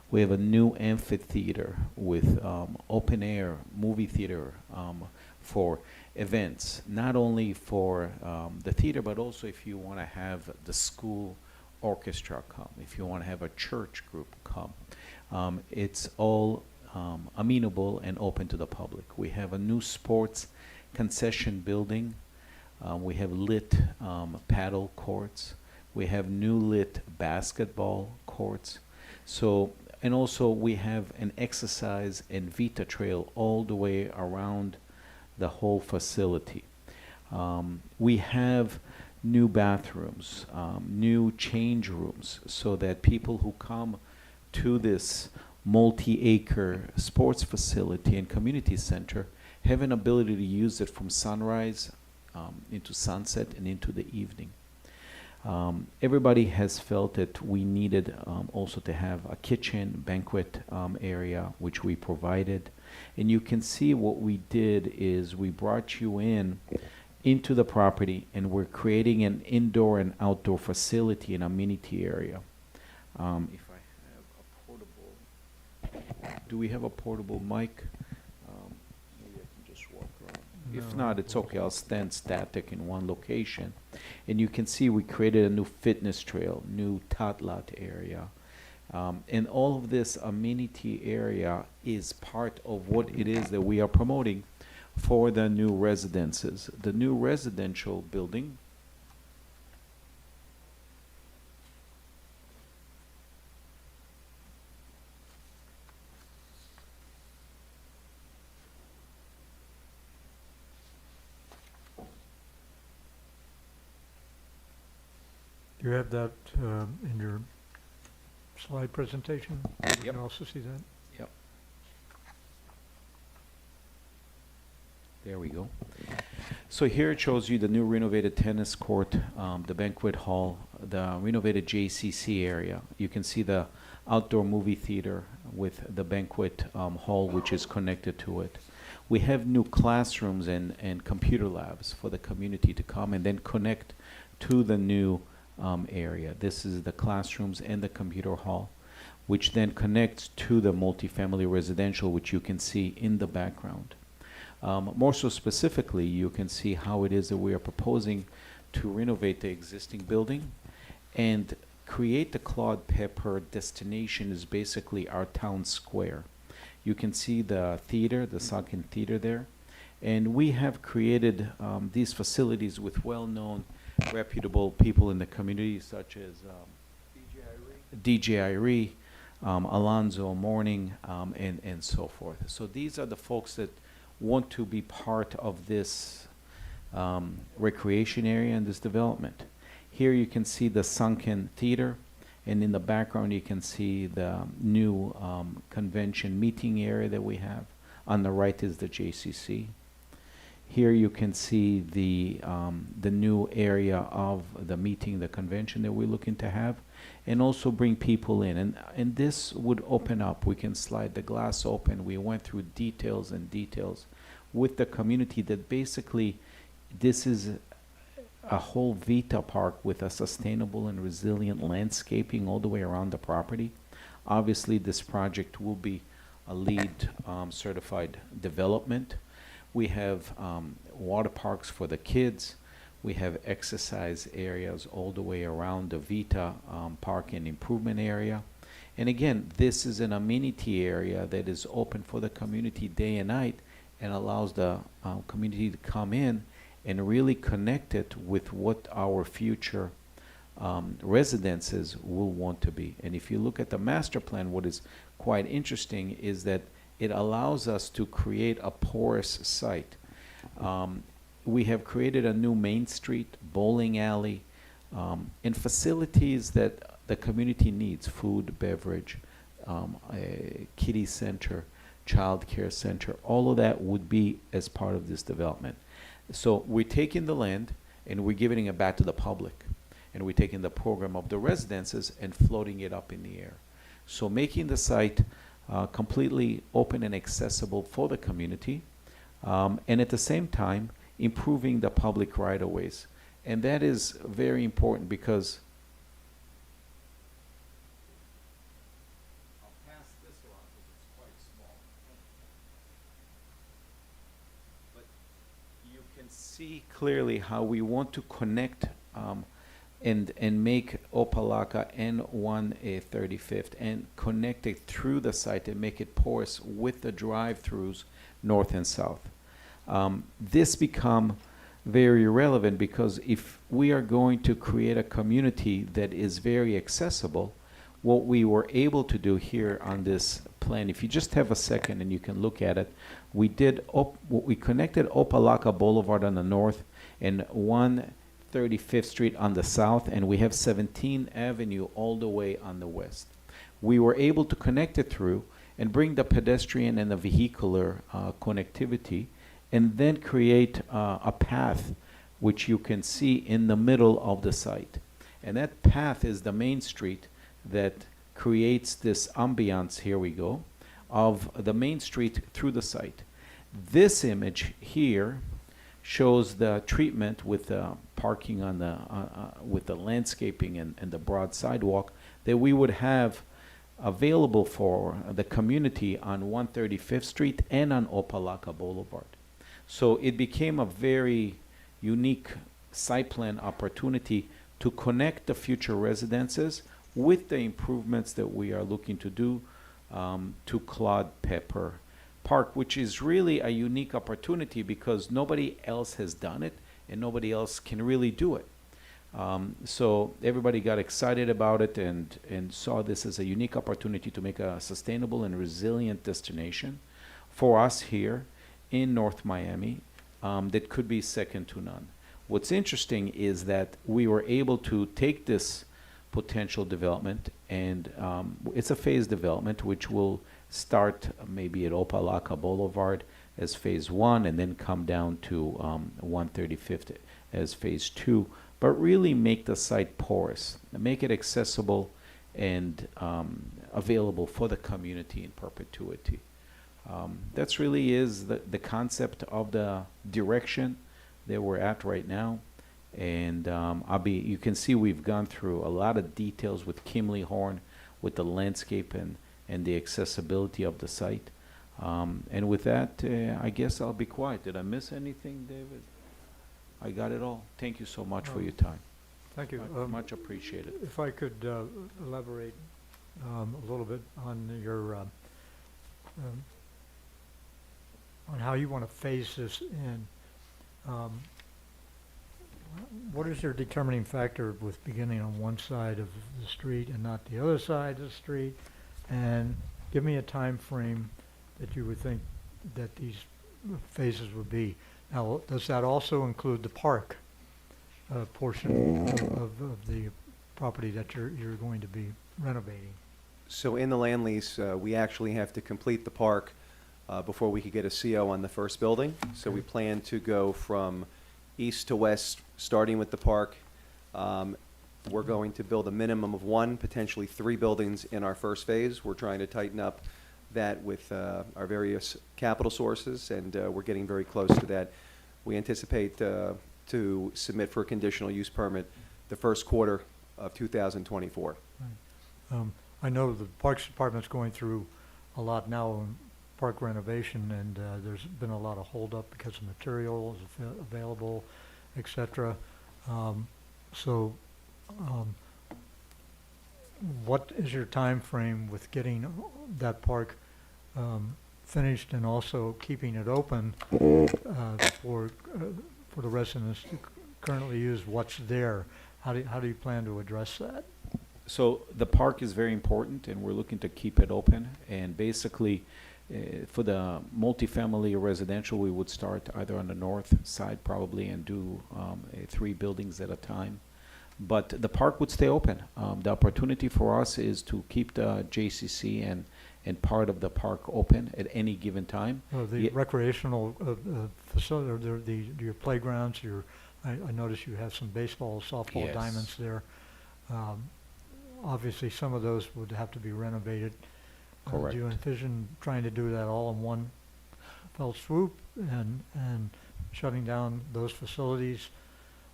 We have a new amphitheater with open air movie theater for events, not only for the theater, but also if you want to have the school orchestra come, if you want to have a church group come. It's all amenable and open to the public. We have a new sports concession building. We have lit paddle courts. We have new lit basketball courts. So, and also we have an exercise and Vita trail all the way around the whole facility. We have new bathrooms, new change rooms, so that people who come to this multi-acre sports facility and community center have an ability to use it from sunrise into sunset and into the evening. Everybody has felt that we needed also to have a kitchen banquet area, which we provided. And you can see what we did is we brought you into the property, and we're creating an indoor and outdoor facility and amenity area. If I have a portable, do we have a portable mic? If not, it's okay. I'll stand static in one location. And you can see we created a new fitness trail, new tot lot area. And all of this amenity area is part of what it is that we are promoting for the new residences. The new residential building Do you have that in your slide presentation? You Yep. can also see that. Yep. There we go. So here it shows you the new renovated tennis court, the banquet hall, the renovated JCC area. You can see the outdoor movie theater with the banquet hall, which is connected to it. We have new classrooms and computer labs for the community to come and then connect to the new area. This is the classrooms and the computer hall, which then connects to the multifamily residential, which you can see in the background. More so specifically, you can see how it is that we are proposing to renovate the existing building and create the Claude Pepper destination is basically our town square. You can see the theater, the Sunken Theater there. And we have created these facilities with well-known, reputable people in the community, such as DJ Irie, Alonzo Morning, and so forth. So these are the folks that want to be part of this recreation area and this development. Here you can see the Sunken Theater, and in the background you can see the new convention meeting area that we have. On the right is the JCC. Here you can see the new area of the meeting, the convention that we're looking to have, and also bring people in. And this would open up. We can slide the glass open. We went through details and details with the community that basically this is a whole Vita Park with a sustainable and resilient landscaping all the way around the property. Obviously, this project will be a LEED certified development. We have water parks for the kids. We have exercise areas all the way around the Vita Park and improvement area. And again, this is an amenity area that is open for the community day and night and allows the community to come in and really connect it with what our future residences will want to be. And if you look at the master plan, what is quite interesting is that it allows us to create a porous site. We have created a new Main Street, bowling alley, and facilities that the community needs, food, beverage, a kiddie center, child care center. All of that would be as part of this development. So we're taking the land and we're giving it back to the public. And we're taking the program of the residences and floating it up in the air. So making the site completely open and accessible for the community, and at the same time improving the public right-of-ways. And that is very important because I'll pass this around because it's quite small. But you can see clearly how we want to connect and make Opalaka and 135th and connect it through the site and make it porous with the drive-throughs north and south. This become very relevant because if we are going to create a community that is very accessible, what we were able to do here on this plan, if you just have a second and you can look at it, we connected Opalaka Boulevard on the north and 135th Street on the south, and we have 17th Avenue all the way on the west. We were able to connect it through and bring the pedestrian and the vehicular connectivity, and then create a path which you can see in the middle of the site. And that path is the main street that creates this ambiance, here we go, of the main street through the site. This image here shows the treatment with the parking on the with the landscaping and the broad sidewalk that we would have available for the community on 135th Street and on Opalaka Boulevard. So it became a very unique site plan opportunity to connect the future residences with the improvements that we are looking to do to Claude Pepper Park, which is really a unique opportunity because nobody else has done it and nobody else can really do it. So everybody got excited about it and saw this as a unique opportunity to make a sustainable and resilient destination for us here in North Miami that could be second to none. What's interesting is that we were able to take this potential development and it's a phased development which will start maybe at Opalaka Boulevard, as phase 1 and then come down to 135th as phase 2, but really make the site porous, make it accessible and available for the community in perpetuity. That's really is the concept of the direction that we're at right now. And you can see we've gone through a lot of details with Kimley Horn, with the landscape and the accessibility of the site. And with that, I guess I'll be quiet. Did I miss anything, David? I got it all. Thank you so much for your time. Thank you. Much appreciated. If I could elaborate a little bit on your on how you want to phase this in. What is your determining factor with beginning on one side of the street and not the other side of the street? And give me a time frame that you would think that these phases would be. Now, does that also include the park portion of the property that you're going to be renovating? So in the land lease, we actually have to complete the park before we could get a CO on the first building. So we plan to go from east to west, starting with the park. We're going to build a minimum of 1, potentially 3 buildings in our first phase. We're trying to tighten up that with our various capital sources, and we're getting very close to that. We anticipate to submit for a conditional use permit the first quarter of 2024. Right. I know the Parks Department's going through a lot now in park renovation, and there's been a lot of holdup because of materials available, et cetera. What is your time frame with getting that park finished and also keeping it open for the residents to currently use what's there? How do you plan to address that? So the park is very important, and we're looking to keep it open. And basically, for the multifamily or residential, we would start either on the north side probably and do 3 buildings at a time. But the park would stay open. The opportunity for us is to keep the JCC and part of the park open at any given time. The recreational facility, or your playgrounds, I noticed you have some baseball, softball Yes. diamonds there. Obviously, some of those would have to be renovated. Correct. Do you envision trying to do that all in one fell swoop and shutting down those facilities,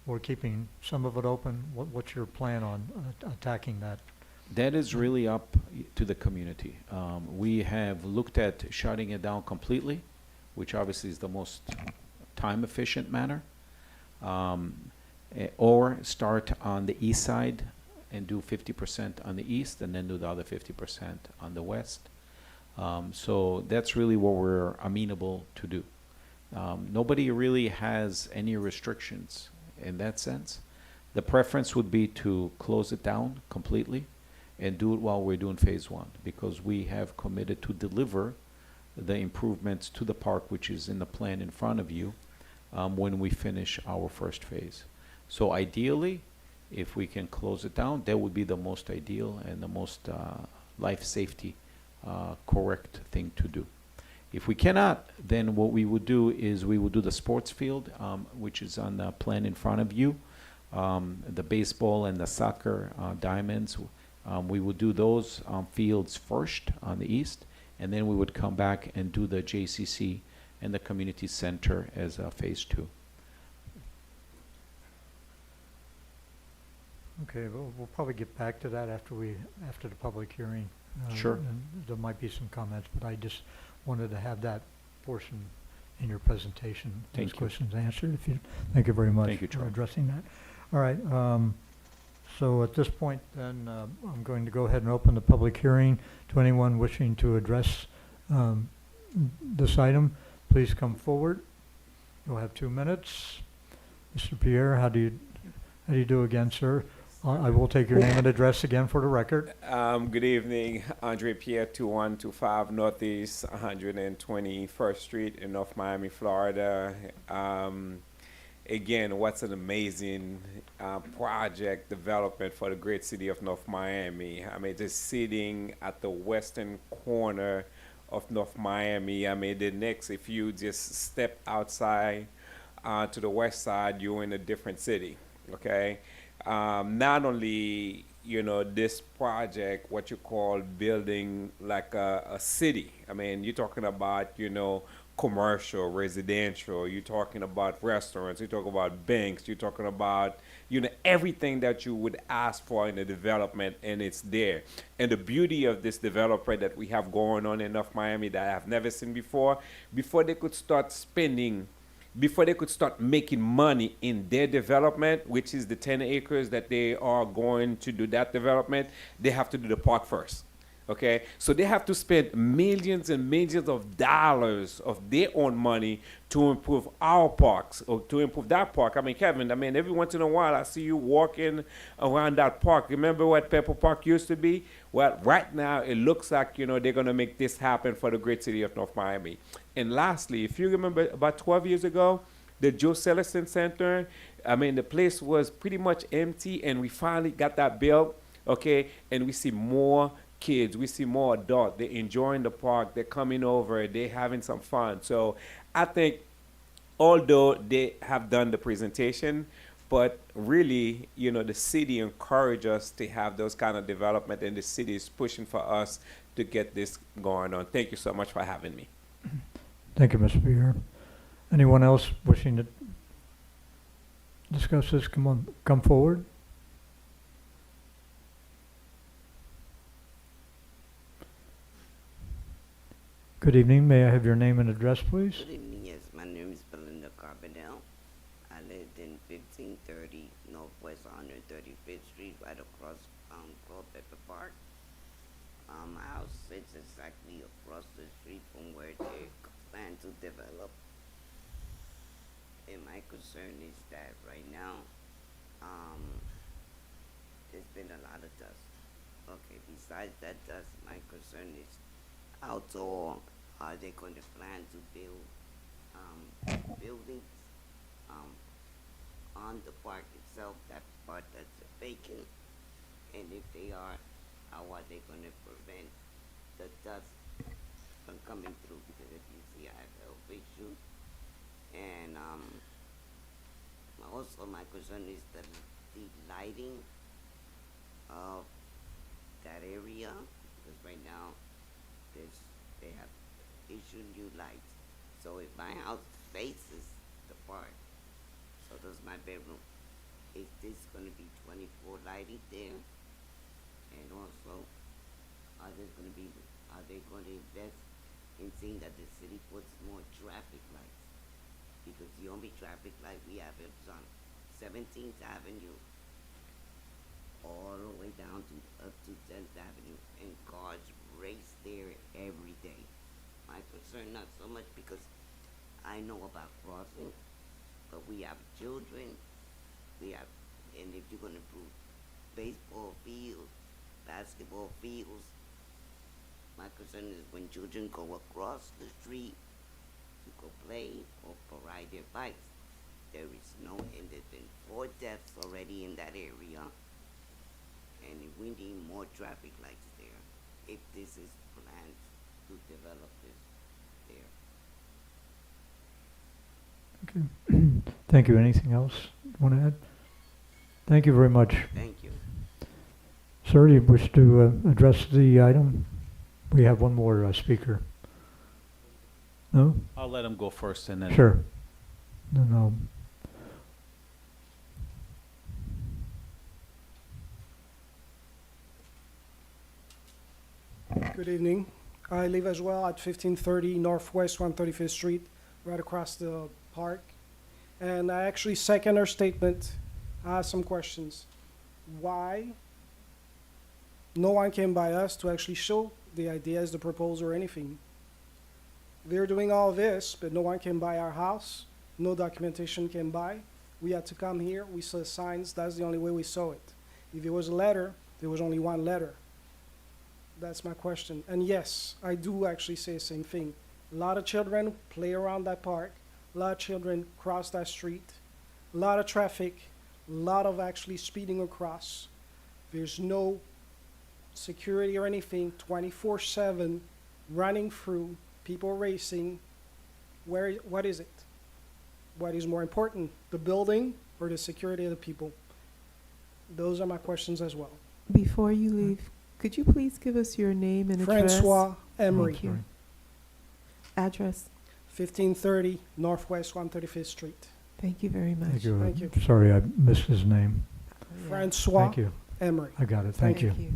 or keeping some of it open? What's your plan on attacking that? That is really up to the community. We have looked at shutting it down completely, which obviously is the most time-efficient manner, or start on the east side and do 50% on the east and then do the other 50% on the west. So that's really what we're amenable to do. Nobody really has any restrictions in that sense. The preference would be to close it down completely and do it while we're doing phase 1, because we have committed to deliver the improvements to the park, which is in the plan in front of you, when we finish our first phase. So ideally, if we can close it down, that would be the most ideal and the most life safety correct thing to do. If we cannot, then what we would do is we would do the sports field, which is on the plan in front of you, the baseball and the soccer diamonds. We would do those fields first on the east, and then we would come back and do the JCC and the community center as phase 2. Okay, we'll probably get back to that after the public hearing. Sure. And there might be some comments, but I just wanted to have that portion in your presentation. Thank Those you. questions answered. Thank you very much Thank you, for Charlie. addressing that. All right. So at this point, then I'm going to go ahead and open the public hearing to anyone wishing to address this item. Please come forward. You'll have 2 minutes. Mr. Pierre, how do you do again, sir? I will take your name and address again for the record. Good evening, Andre Pierre, 2125 Northeast 121st Street in North Miami, Florida. Again, what's an amazing project development for the great city of North Miami. I mean, just sitting at the western corner of North Miami. I mean, the next, if you just step outside to the west side, you're in a different city, okay? Not only, you know, this project, what you call building like a city. I mean, you're talking about, you know, commercial, residential, you're talking about restaurants, you're talking about banks, you're talking about, you know, everything that you would ask for in a development, and it's there. And the beauty of this development that we have going on in North Miami that I have never seen before they could start spending, before they could start making money in their development, which is the 10 acres that they are going to do that development, they have to do the park first. Okay, so they have to spend millions and millions of dollars of their own money to improve our parks, or to improve that park. I mean, Kevin, I mean, every once in a while I see you walking around that park. Remember what Pepper Park used to be? Well, right now it looks like, you know, they're going to make this happen for the great city of North Miami. And lastly, if you remember about 12 years ago, the Joe Sellison Center, I mean, the place was pretty much empty, and we finally got that built, okay, and we see more kids, we see more adults, they're enjoying the park, they're coming over, they're having some fun. So I think although they have done the presentation, but really, you know, the city encouraged us to have those kind of development, and the city is pushing for us to get this going on. Thank you so much for having me. Thank you, Mr. Pierre. Anyone else wishing to discuss this? Come forward. Good evening. May I have your name and address, please? Good evening. Yes, my name is Belinda Carbonell. I lived in 1530 Northwest 135th Street, right across Culpeper Park. My house sits exactly across the street from where they plan to develop. And my concern is that right now, there's been a lot of dust. Okay, besides that dust, my concern is how tall are they going to plan to build buildings on the park itself, that part that's vacant? And if they are, how are they going to prevent the dust from coming through? Because if you see, I have health issues. And also my concern is the lighting of that area, because right now they have issued new lights. So if my house faces the park, so does my bedroom, is this gonna be 24 lighting there? And also, are they gonna invest in seeing that the city puts more traffic lights? Because the only traffic light we have is on 17th Avenue, all the way down to up to 10th Avenue, and cars race there every day. My concern not so much because I know about crossing, but we have children, and if you're gonna improve baseball fields, basketball fields, my concern is when children go across the street to go play or ride their bikes, there is and there's been 4 deaths already in that area, and we need more traffic lights there if this is planned to develop this there. Okay. Thank you. Anything else you want to add? Thank you very much. Thank you. Sir, do you wish to address the item? We have one more speaker. No? I'll let him go first and then. Sure. No. Good evening. I live as well at 1530 Northwest 135th Street, right across the park. And I actually second her statement. I have some questions. Why no one came by us to actually show the ideas, the proposal, or anything? They're doing all this, but no one came by our house. No documentation came by. We had to come here. We saw signs. That's the only way we saw it. If it was a letter, there was only one letter. That's my question. And yes, I do actually say the same thing. A lot of children play around that park. A lot of children cross that street. A lot of traffic. A lot of actually speeding across. There's no security or anything 24/7 running through, people racing. What is it? What is more important, the building or the security of the people? Those are my questions as well. Before you leave, could you please give us your name and address? Francois Emery, Thank you. Address. 1530 Northwest 135th Street. Thank you very much. Thank you. Thank you. Sorry, I missed his name. Francois Thank you. Emery. I got it. Thank you. you.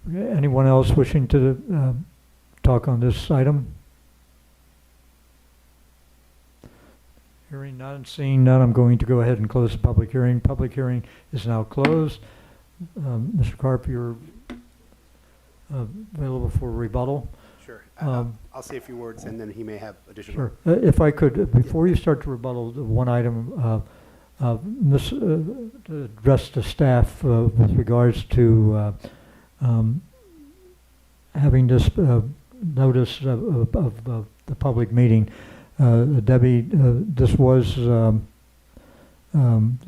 Okay, anyone else wishing to talk on this item? Hearing none, seeing none, I'm going to go ahead and close the public hearing. Public hearing is now closed. Mr. Carp, you're available for rebuttal. Sure. I'll say a few words, and then he may have additional. Sure. If I could, before you start to rebuttal, the one item, to address the staff with regards to having this notice of the public meeting. Debbie, this was, the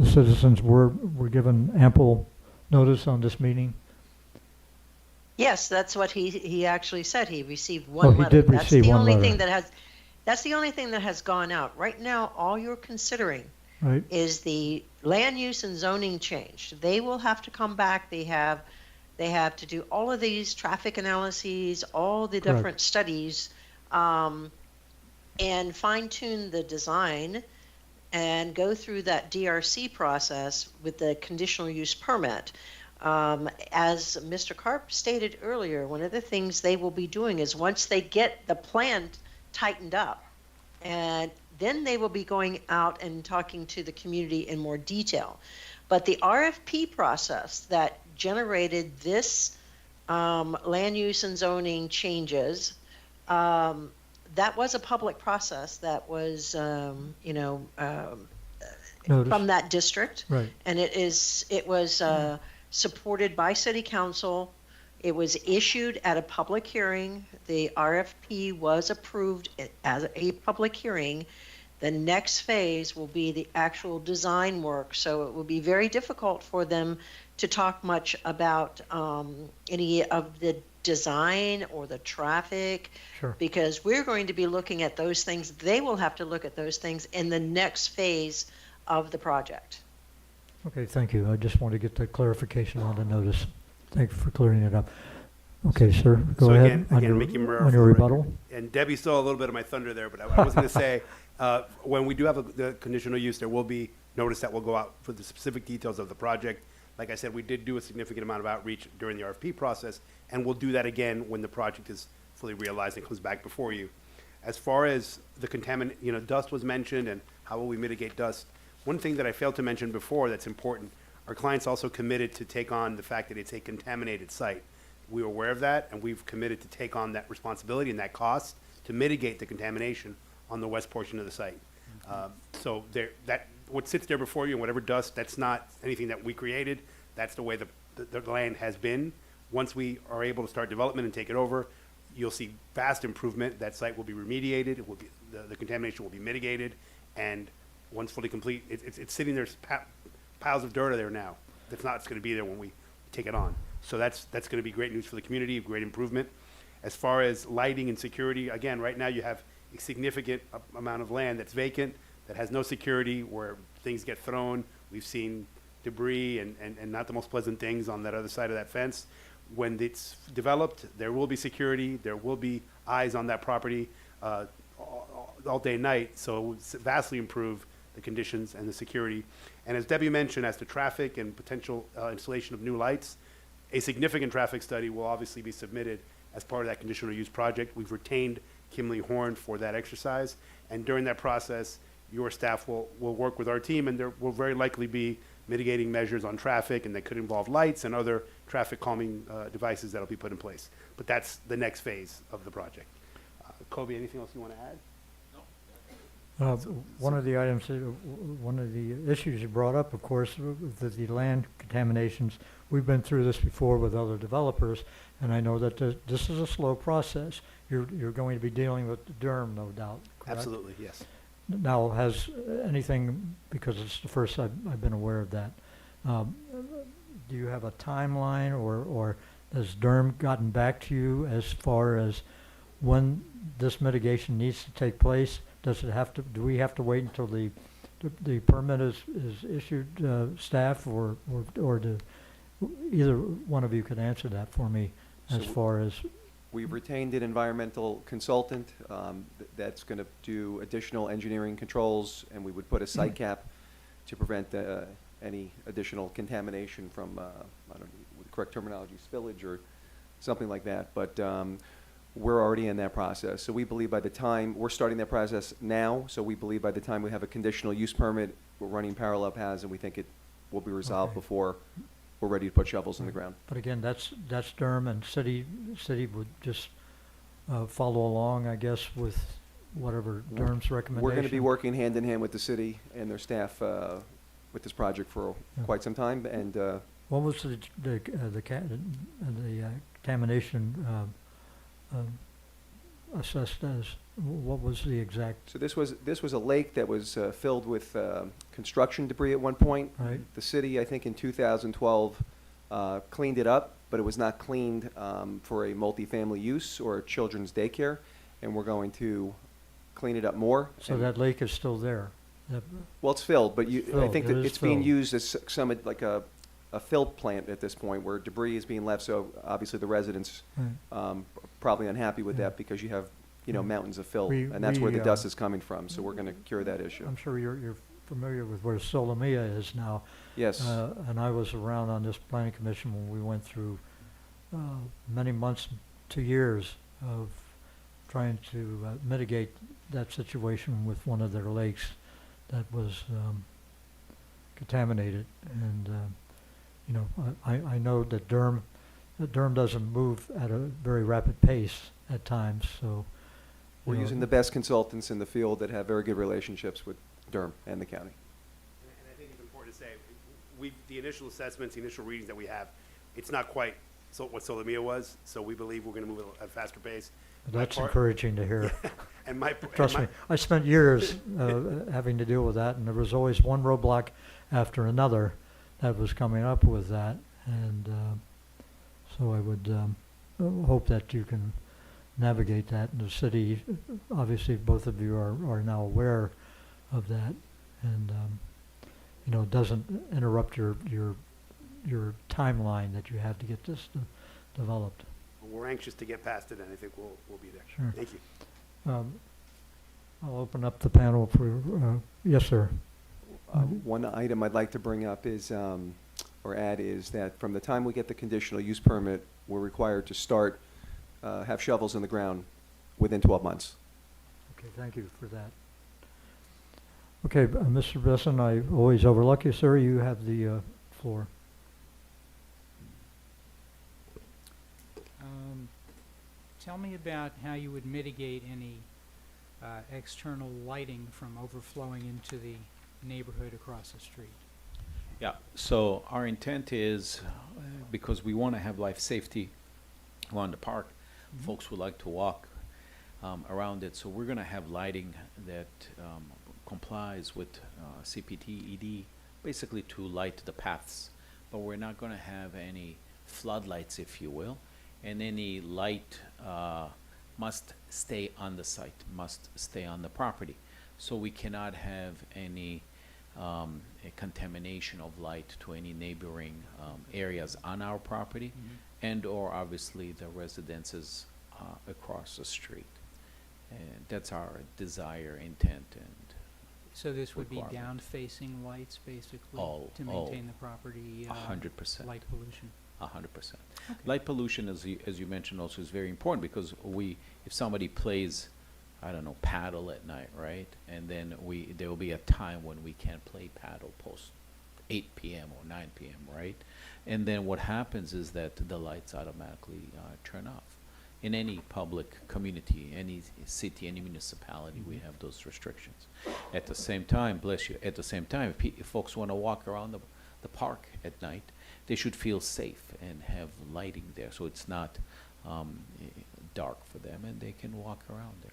citizens were given ample notice on this meeting? Yes, that's what he actually said. He received one Oh, he letter. did receive one letter. That's the only thing that has gone out. Right now, all you're considering Right. is the land use and zoning change. They will have to come back. They have to do all of these traffic analyses, all the Correct. different studies, and fine tune the design and go through that DRC process with the conditional use permit. As Mr. Karp stated earlier, one of the things they will be doing is once they get the plan tightened up, and then they will be going out and talking to the community in more detail. But the RFP process that generated this land use and zoning changes, that was a public process that was, Notice. from that district. Right. And it was supported by City Council. It was issued at a public hearing. The RFP was approved as a public hearing. The next phase will be the actual design work. So it will be very difficult for them to talk much about any of the design or the traffic, Sure. because we're going to be looking at those things. They will have to look at those things in the next phase of the project. Okay, thank you. I just want to get that clarification on the notice. Thank you for clearing it up. Okay, sir, go So ahead on again, Mickey Moreau on for your the rebuttal. record. And Debbie stole a little bit of my thunder there, but I was going to say, when we do have the conditional use, there will be notice that will go out for the specific details of the project. Like I said, we did do a significant amount of outreach during the RFP process, and we'll do that again when the project is fully realized and comes back before you. As far as the dust was mentioned and how will we mitigate dust, one thing that I failed to mention before that's important, our client's also committed to take on the fact that it's a contaminated site. We are aware of that, and we've committed to take on that responsibility and that cost to mitigate the contamination on the west portion of the site. So what sits there before you and whatever dust, that's not anything that we created. That's the way the land has been. Once we are able to start development and take it over, you'll see vast improvement. That site will be remediated. It will be, the contamination will be mitigated, and once fully complete, it's sitting there, piles of dirt are there now. It's going to be there when we take it on. So that's going to be great news for the community, great improvement. As far as lighting and security, again, right now you have a significant amount of land that's vacant, that has no security, where things get thrown. We've seen debris and not the most pleasant things on that other side of that fence. When it's developed, there will be security, there will be eyes on that property all day and night, so it will vastly improve the conditions and the security. And as Debbie mentioned, as to traffic and potential installation of new lights, a significant traffic study will obviously be submitted as part of that conditional use project. We've retained Kimley Horn for that exercise, and during that process, your staff will work with our team, and there will very likely be mitigating measures on traffic, and that could involve lights and other traffic calming devices that'll be put in place. But that's the next phase of the project. Kobe, anything else you want to add? One of the items, one of the issues you brought up, of course, the land contaminations. We've been through this before with other developers, and I know that this is a slow process. You're going to be dealing with the DERM, no doubt, correct? Absolutely, yes. Now, has anything, because it's the first I've been aware of that, do you have a timeline or has Durham gotten back to you as far as when this mitigation needs to take place? Does it have to, do we have to wait until the permit is issued, staff, or do, either one of you could answer that for me as So far as, We've retained an environmental consultant that's going to do additional engineering controls, and we would put a site cap to prevent any additional contamination from, I don't know the correct terminology, spillage or something like that. But we're already in that process. So we believe by the time, we're starting that process now, so we believe by the time we have a conditional use permit, we're running parallel paths, and we think it will be resolved Okay. before we're ready to put shovels in the ground. but again, that's Durham, and city would just follow along, I guess, with whatever Durham's recommendation. We're going to be working hand in hand with the city and their staff with this project for Yeah. quite some time, and What was the contamination assessed as? What was the exact? so this was a lake that was filled with construction debris at one point. Right. The city, I think in 2012, cleaned it up, but it was not cleaned for a multifamily use or a children's daycare, and we're going to clean it up more. So and- that lake is still there? That- Well, it's filled, but I Filled, think it that is it's being filled. used as some, like a fill plant at this point, where debris is being left, so obviously the residents Right. probably unhappy with Yeah. that, because you have, you know, Yeah. mountains of fill, We- and that's where the we, dust is coming from, so we're gonna cure that issue. I'm sure you're familiar with where Solomia is now. Yes. And I was around on this planning commission when we went through many months to years of trying to mitigate that situation with one of their lakes that was contaminated. And, you know, I know that Durham doesn't move at a very rapid pace at times, so. We're you know, using the best consultants in the field that have very good relationships with Durham and the county. And I think it's important to say, the initial assessments, the initial readings that we have, it's not quite what Solomia was, so we believe we're gonna move at a faster pace. That's encouraging to hear. And my. Trust me, I spent years having to deal with that, and there was always one roadblock after another that was coming up with that. And so I would hope that you can navigate that. And the city, obviously, both of you are now aware of that, and you know, it doesn't interrupt your timeline that you have to get this developed. We're anxious to get past it, and I think we'll be there. Sure. Thank you. I'll open up the panel for, yes, sir. One item I'd like to bring up is, or add, is that from the time we get the conditional use permit, we're required to start, have shovels in the ground within 12 months. Okay, thank you for that. Okay, Mr. Besson, I always overlook you, sir. You have the floor. Tell me about how you would mitigate any external lighting from overflowing into the neighborhood across the street. Yeah, so our intent is, because we want to have life safety around the park, folks would like to walk around it, so we're going to have lighting that complies with CPT-ED, basically to light the paths, but we're not going to have any floodlights, if you will, and any light must stay on the site, must stay on the property. So we cannot have any a contamination of light to any neighboring areas on our property, and or obviously the residences across the street. And that's our desire, intent, and So this would be requirement. down-facing lights, basically, All- to all. maintain the property, 100%. light pollution? 100%. Light pollution, as you mentioned, also is very important, because if somebody plays, I don't know, paddle at night, right? And then there will be a time when we can't play paddle post 8 p.m. or 9 p.m., right? And then what happens is that the lights automatically turn off. In any public community, any city, any municipality, we have those restrictions. At the same time, bless you, at the same time, if folks want to walk around the park at night, they should feel safe and have lighting there, so it's not dark for them, and they can walk around there.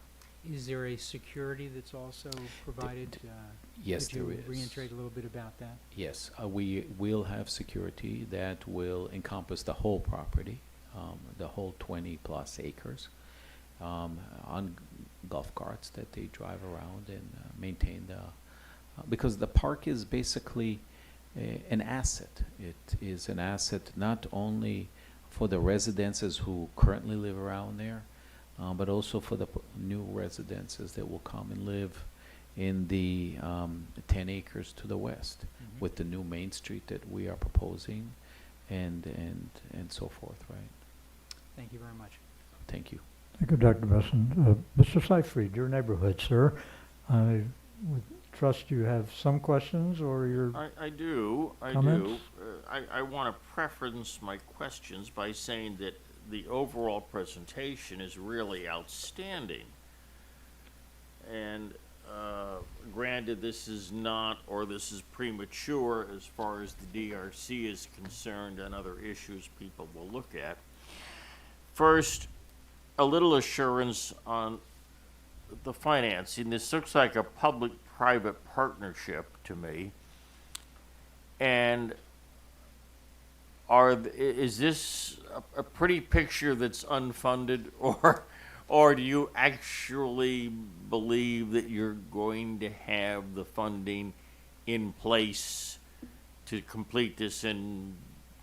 Is there a security that's also provided? Yes, could you there is. reiterate a little bit about that? Yes, we will have security that will encompass the whole property. the whole 20-plus acres, on golf carts that they drive around and maintain because the park is basically an asset. It is an asset not only for the residences who currently live around there, but also for the new residences that will come and live in the 10 acres to the west with the new Main Street that we are proposing and so forth, right? Thank you very much. Thank you. Thank you, Dr. Besson. Mr. Seyfried, your neighborhood, sir. I would trust you have some questions or your I do. comments? I want to preference my questions by saying that the overall presentation is really outstanding. And granted, this is not, or this is premature as far as the DRC is concerned and other issues people will look at. First, a little assurance on the financing. This looks like a public-private partnership to me. And is this a pretty picture that's unfunded, or do you actually believe that you're going to have the funding in place to complete this in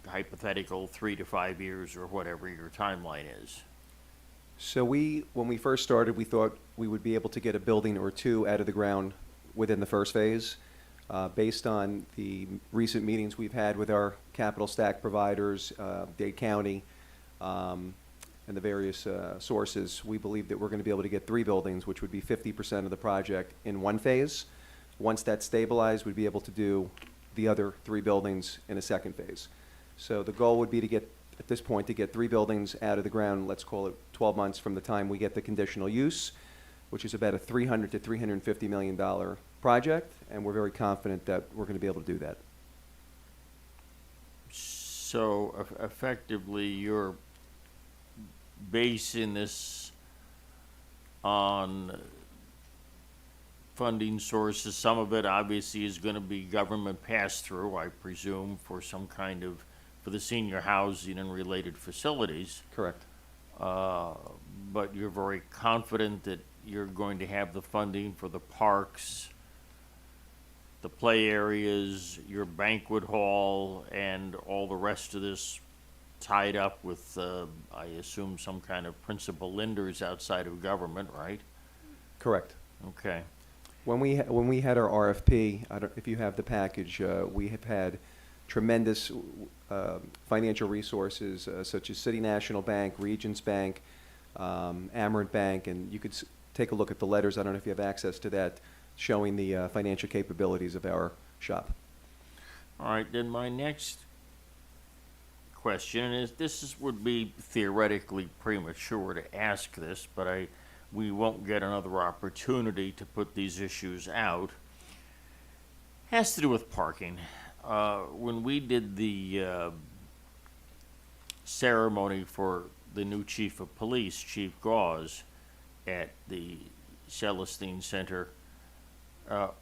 hypothetical 3 to 5 years or whatever your timeline is? So when we first started, we thought we would be able to get a building or two out of the ground within the first phase. Based on the recent meetings we've had with our capital stack providers, Dade County, and the various sources, we believe that we're going to be able to get 3 buildings, which would be 50% of the project in one phase. Once that's stabilized, we'd be able to do the other 3 buildings in a second phase. So the goal would be to get, at this point, to get 3 buildings out of the ground, let's call it 12 months from the time we get the conditional use, which is about a $300 to $350 million project, and we're very confident that we're going to be able to do that. So effectively, you're basing this on funding sources. Some of it obviously is going to be government pass-through, I presume, for some kind of, for the senior housing and related facilities. Correct. But you're very confident that you're going to have the funding for the parks, the play areas, your banquet hall, and all the rest of this tied up with, I assume, some kind of principal lenders outside of government, right? Correct. Okay. When we had our RFP, I don't, if you have the package, we have had tremendous financial resources such as City National Bank, Regions Bank, Amerant Bank, and you could take a look at the letters. I don't know if you have access to that, showing the financial capabilities of our shop. All right, then my next question is, would be theoretically premature to ask this, but we won't get another opportunity to put these issues out. Has to do with parking. When we did the ceremony for the new chief of police, Chief Gauze, at the Celestine Center,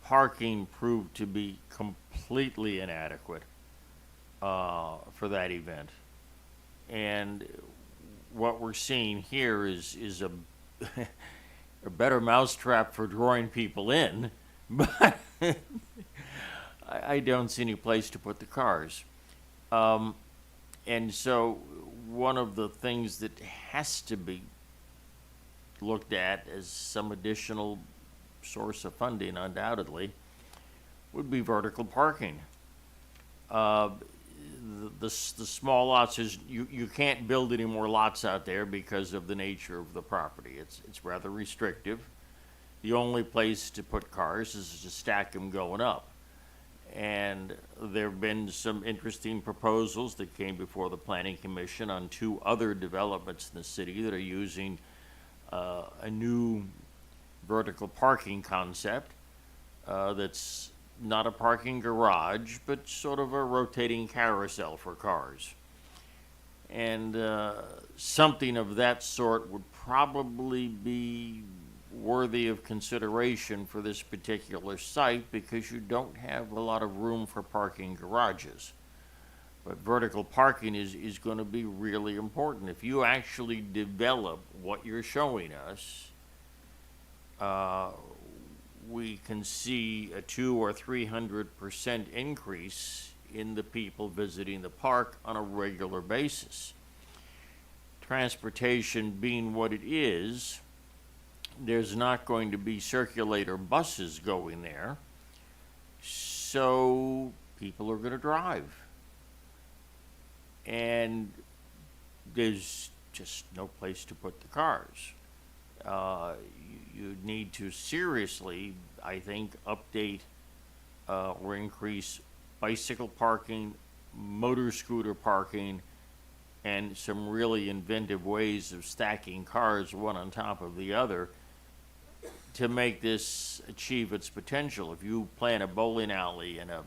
parking proved to be completely inadequate for that event. And what we're seeing here is a a better mousetrap for drawing people in, but I don't see any place to put the cars. And so one of the things that has to be looked at as some additional source of funding, undoubtedly, would be vertical parking. The small lots is, you can't build any more lots out there because of the nature of the property. It's rather restrictive. The only place to put cars is to stack them going up. And there have been some interesting proposals that came before the Planning Commission on 2 other developments in the city that are using a new vertical parking concept that's not a parking garage, but sort of a rotating carousel for cars. And something of that sort would probably be worthy of consideration for this particular site because you don't have a lot of room for parking garages. But vertical parking is going to be really important. If you actually develop what you're showing us, we can see a 200 or 300% increase in the people visiting the park on a regular basis. Transportation being what it is, there's not going to be circulator buses going there, so people are going to drive. And there's just no place to put the cars. You need to seriously, I think, update or increase bicycle parking, motor scooter parking, and some really inventive ways of stacking cars one on top of the other to make this achieve its potential. If you plan a bowling alley and a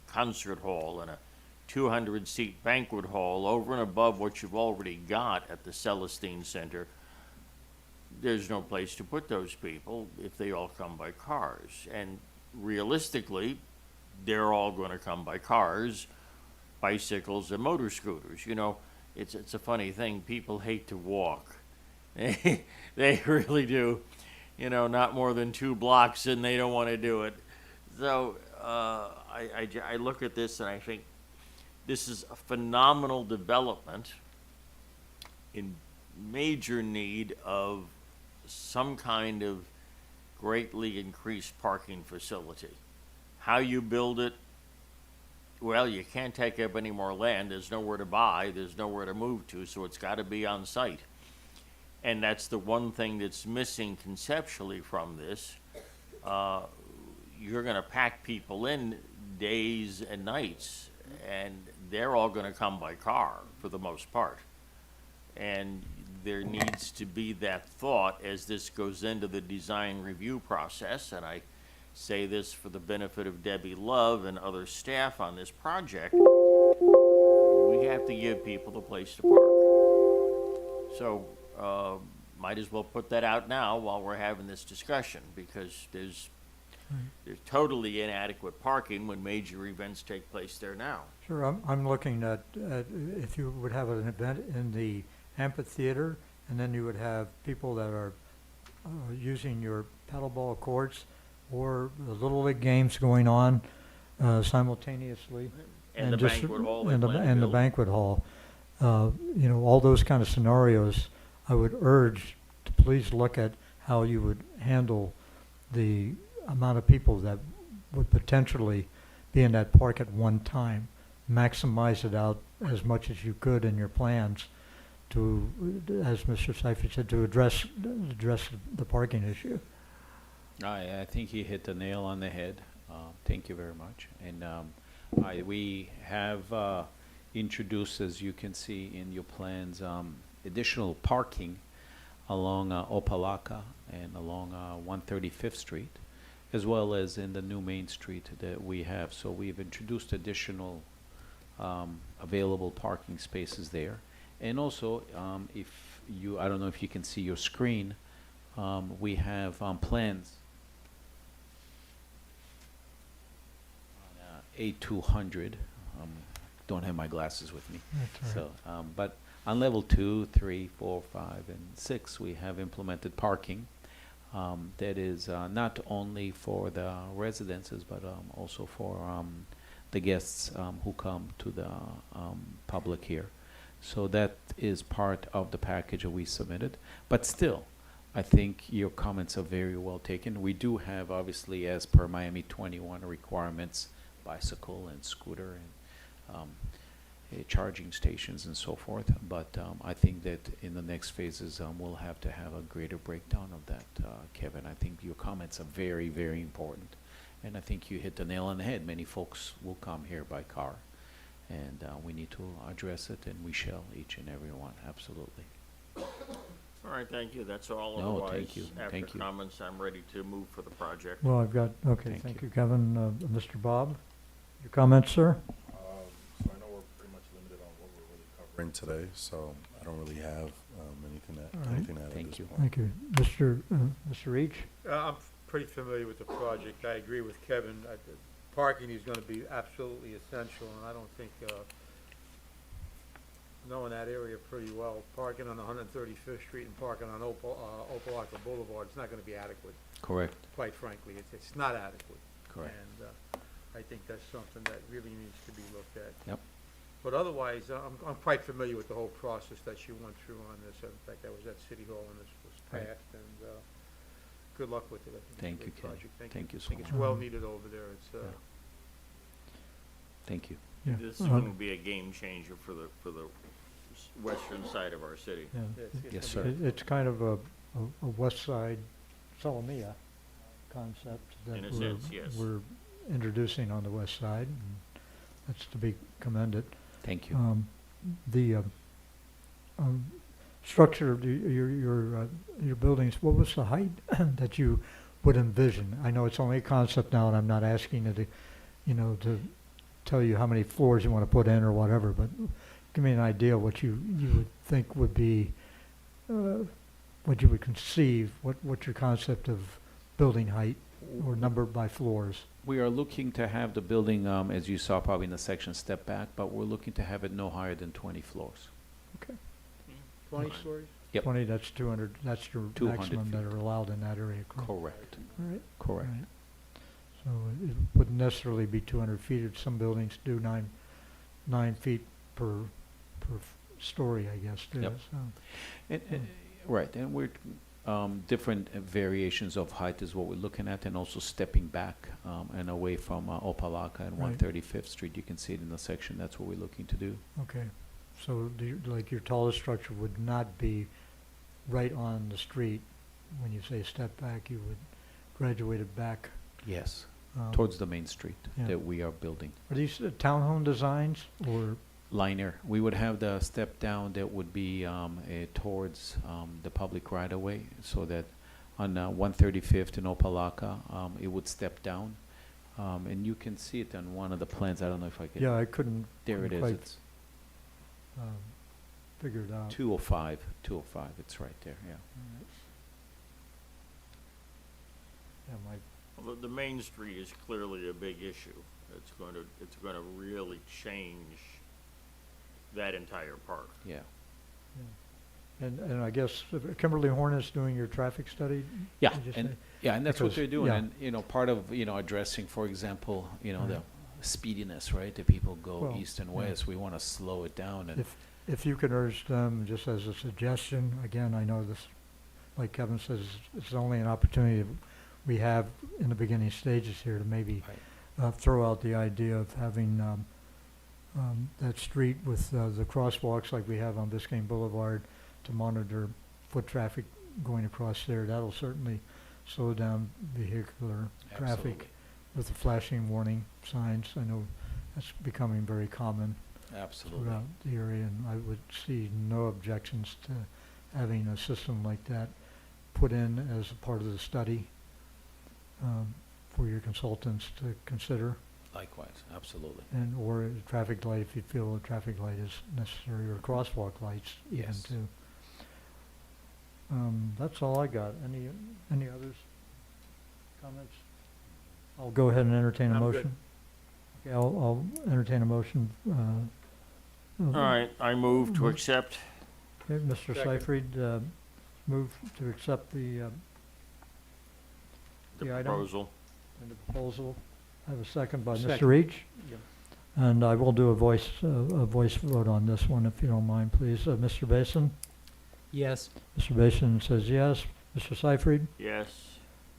concert hall and a 200-seat banquet hall over and above what you've already got at the Celestine Center, there's no place to put those people if they all come by cars. And realistically, they're all going to come by cars, bicycles, and motor scooters. You know, it's a funny thing. People hate to walk. They really do. You know, not more than 2 blocks, and they don't want to do it. So I look at this and I think this is a phenomenal development in major need of some kind of greatly increased parking facility. How you build it, well, you can't take up any more land. There's nowhere to buy. There's nowhere to move to, so it's got to be on site. And that's the one thing that's missing conceptually from this. You're going to pack people in days and nights, and they're all going to come by car for the most part. And there needs to be that thought as this goes into the design review process, and I say this for the benefit of Debbie Love and other staff on this project, we have to give people the place to park. So, might as well put that out now while we're having this discussion, because there's totally inadequate parking when major events take place there now. Sure, I'm looking at if you would have an event in the amphitheater, and then you would have people that are using your paddleball courts or the Little League games going on simultaneously. And the banquet hall. And the banquet hall. You know, all those kind of scenarios, I would urge to please look at how you would handle the amount of people that would potentially be in that park at one time. Maximize it out as much as you could in your plans to, as Mr. Seifert said, to address the parking issue. I think he hit the nail on the head. Thank you very much. And we have introduced, as you can see in your plans, additional parking along Opalaka and along 135th Street, as well as in the new Main Street that we have. So we've introduced additional available parking spaces there. And also, if you, I don't know if you can see your screen, we have plans on A200. Don't have my glasses with me. That's all right. So, but on level 2, 3, 4, 5, and 6, we have implemented parking that is not only for the residences, but also for the guests who come to the public here. So that is part of the package that we submitted. But still, I think your comments are very well taken. We do have, obviously, as per Miami 21 requirements, bicycle and scooter and charging stations and so forth. But I think that in the next phases, we'll have to have a greater breakdown of that, Kevin. I think your comments are very, very important. And I think you hit the nail on the head. Many folks will come here by car. And we need to address it, and we shall, each and every one, absolutely. All right, thank you. That's all. No, Otherwise, thank you. after Thank you. comments, I'm ready to move for the project. Well, I've got, okay, Thank thank you. you, Kevin. Mr. Bob, your comments, sir? So I know we're pretty much limited on what we're really covering today, so I don't really have anything All right. anything to add at Thank this you. point. Thank you. Mr. Reach? I'm pretty familiar with the project. I agree with Kevin. Parking is going to be absolutely essential, and I don't think knowing that area pretty well, parking on 135th Street and parking on Opelika Boulevard, it's not gonna be adequate, Correct. quite frankly. It's not adequate. Correct. And I think that's something that really needs to be looked at. Yep. But otherwise, I'm quite familiar with the whole process that you went through on this. In fact, I was at City Hall when this was Right. passed, and good luck with it. I think it's a Thank you, great Ken. project. Thank you I so think it's much. well needed over there. It's, Yeah. Thank you. Yeah. This is going to be a game changer for the western side of our city. Yeah. it's Yes, gonna sir. be- It's kind of a west side Solomia concept that In a sense, yes. we're introducing on the west side, and that's to be commended. Thank you. The structure of your buildings, what was the height that you would envision? I know it's only a concept now, and I'm not asking you to tell you how many floors you want to put in or whatever, but give me an idea of what you would think would be, what you would conceive, what's your concept of building height or number by floors? We are looking to have the building, as you saw probably in the section, step back, but we're looking to have it no higher than 20 floors. 20 stories? Yep. 20, that's 200, that's your 200 maximum that feet. are allowed in that area, correct? Correct. Right. Correct. Right. So it wouldn't necessarily be 200 feet. If some buildings do 9 feet per story, I guess. Too, Yep. so. Right, and we're, different variations of height is what we're looking at, and also stepping back and away from Opelika and Right. 135th Street. You can see it in the section. That's what we're looking to do. Okay. So like your tallest structure would not be right on the street. When you say step back, you would graduate it back. Yes, um, towards the main street yeah. that we are building. Are these townhome designs or? Liner, we would have the step down that would be towards the public right of way, so that on 135th in Opelika, it would step down. And you can see it on one of the plans. I don't know if I can. Yeah, I couldn't. There it couldn't is. quite, It's figure it out. 205. It's right there, yeah. Yeah, my Well, the Main Street is clearly a big issue. It's going to really change that entire park. Yeah. And I guess Kimberly Horn is doing your traffic study? Yeah, did you and, say? yeah, and that's what Because- they're doing, yeah. and, part of, addressing, for example, the Right. speediness, right? That people go Well, east and yeah. west, we wanna slow it down, and, If you could urge them, just as a suggestion, again, I know this, like Kevin says, it's only an opportunity we have in the beginning stages here to maybe throw out the idea of having that street with the crosswalks like we have on Biscayne Boulevard to monitor foot traffic going across there. That'll certainly slow down vehicular traffic Absolutely. with the flashing warning signs. I know that's becoming very common absolutely. throughout the area, and I would see no objections to having a system like that put in as a part of the study for your consultants to consider, Likewise, absolutely. and or a traffic light if you feel a traffic light is necessary, or crosswalk lights even Yes. too. That's all I got. Any others? Comments? I'll go ahead and entertain a I'm good. motion. Okay, I'll entertain a motion. All right, I move to accept. Okay, Mr. Second. Seyfried, move to accept the The item proposal. and the proposal. I have a second by Second. Mr. Reach. Yep. And I will do a voice vote on this one, if you don't mind, please. Mr. Basin? Yes. Mr. Basin says yes. Mr. Seyfried? Yes.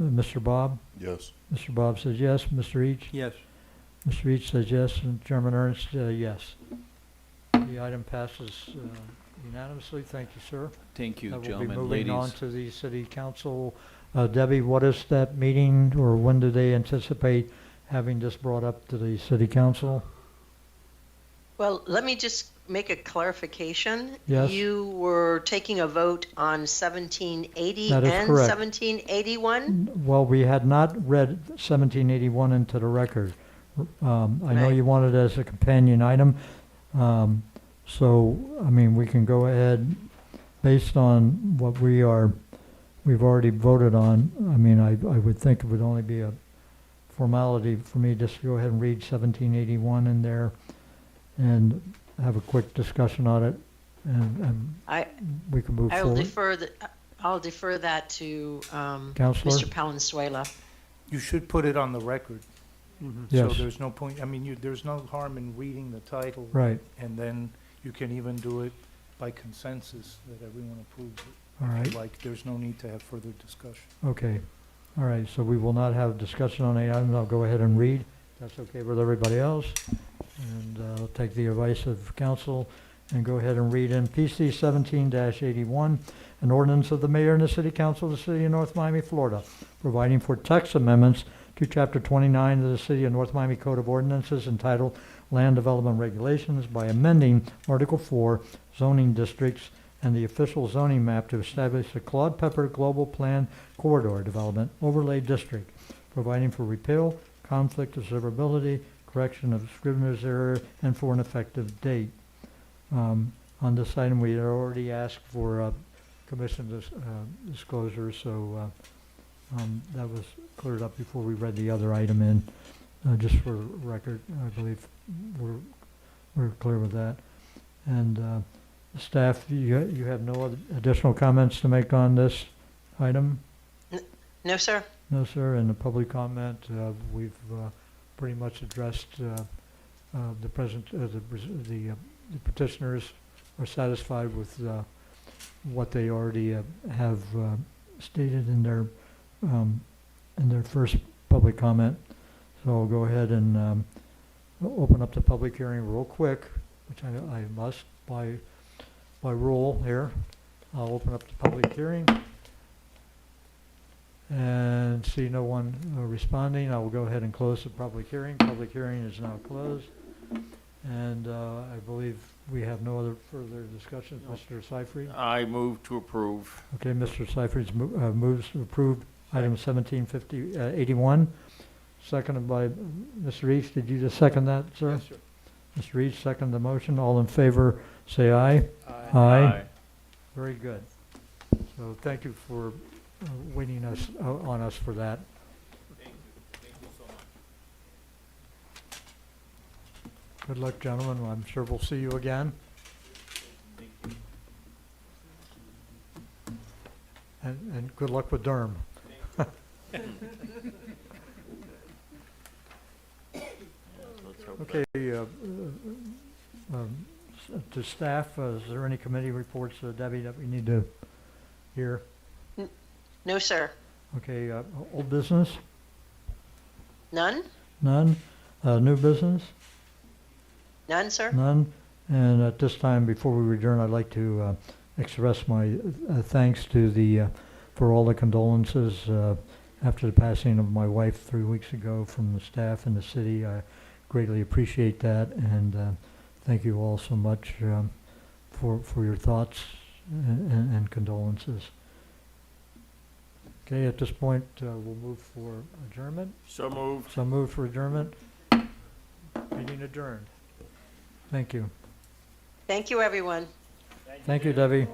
Mr. Bob? Yes. Mr. Bob says yes. Mr. Each? Yes. Mr. Each says yes, and Chairman Ernst, yes. The item passes unanimously. Thank you, sir. Thank you, We'll be gentlemen, moving on ladies. to the city council. Debbie, what is that meeting, or when do they anticipate having this brought up to the city council? Well, let me just make a clarification. Yes. You were taking a vote on 1780 That is and correct. 1781? Well, we had not read 1781 into the record. I know Right. you wanted it as a companion item. So, I mean, we can go ahead, based on what we've already voted on. I mean, I would think it would only be a formality for me just to go ahead and read 1781 in there and have a quick discussion on it and I, we can move I will forward. I'll defer that to Counselor? Mr. Palenzuela. You should put it on the record. So Yes. there's no point, I mean, there's no harm in reading the title. Right. And then you can even do it by consensus that everyone approves it. All If right. you like, there's no need to have further discussion. Okay. All right, so we will not have discussion on the items. I'll go ahead and read. That's okay with everybody else. And I'll take the advice of council and go ahead and read in PC 17-81, an ordinance of the mayor and the city council of the city of North Miami, Florida, providing for text amendments to Chapter 29 of the City of North Miami Code of Ordinances entitled Land Development Regulations by amending Article 4 zoning districts and the official zoning map to establish the Claude Pepper Global Plan Corridor Development Overlay District, providing for repeal, conflict of severability, correction of scrivener's error, and for an effective date. On this item, we had already asked for commission disclosure, so that was cleared up before we read the other item in. Just for record, I believe we're clear with that. And staff, you have no other additional comments to make on this item? No, sir. No, sir. And the public comment, we've pretty much addressed the petitioners are satisfied with what they already have stated in their first public comment. So I'll go ahead and open up the public hearing real quick, which I must by rule here. I'll open up the public hearing and see no one responding. I will go ahead and close the public hearing. Public hearing is now closed. And I believe we have no other further discussions. Mr. Seifried? I move to approve. Okay, Mr. Seifried moves to approve item 81. Seconded by Mr. Reach. Did you just second that, sir? Yes, sir. Mr. Reach, second the motion. All in favor, say aye. Aye. Aye. Very good. So thank you for waiting on us for that. Thank you so much. Good luck, gentlemen. I'm sure we'll see you again. And good luck with Durham. Okay, to staff, is there any committee reports, Debbie, that we need to hear? No, sir. Okay, old business? None? None? New business? None, sir? None? And at this time, before we adjourn, I'd like to express my thanks to for all the condolences after the passing of my wife 3 weeks ago from the staff and the city. I greatly appreciate that, and thank you all so much for your thoughts and condolences. Okay, at this point, we'll move for adjournment. So moved. So moved for adjournment. Meeting adjourned. Thank you. Thank you, everyone. Thank you, Debbie.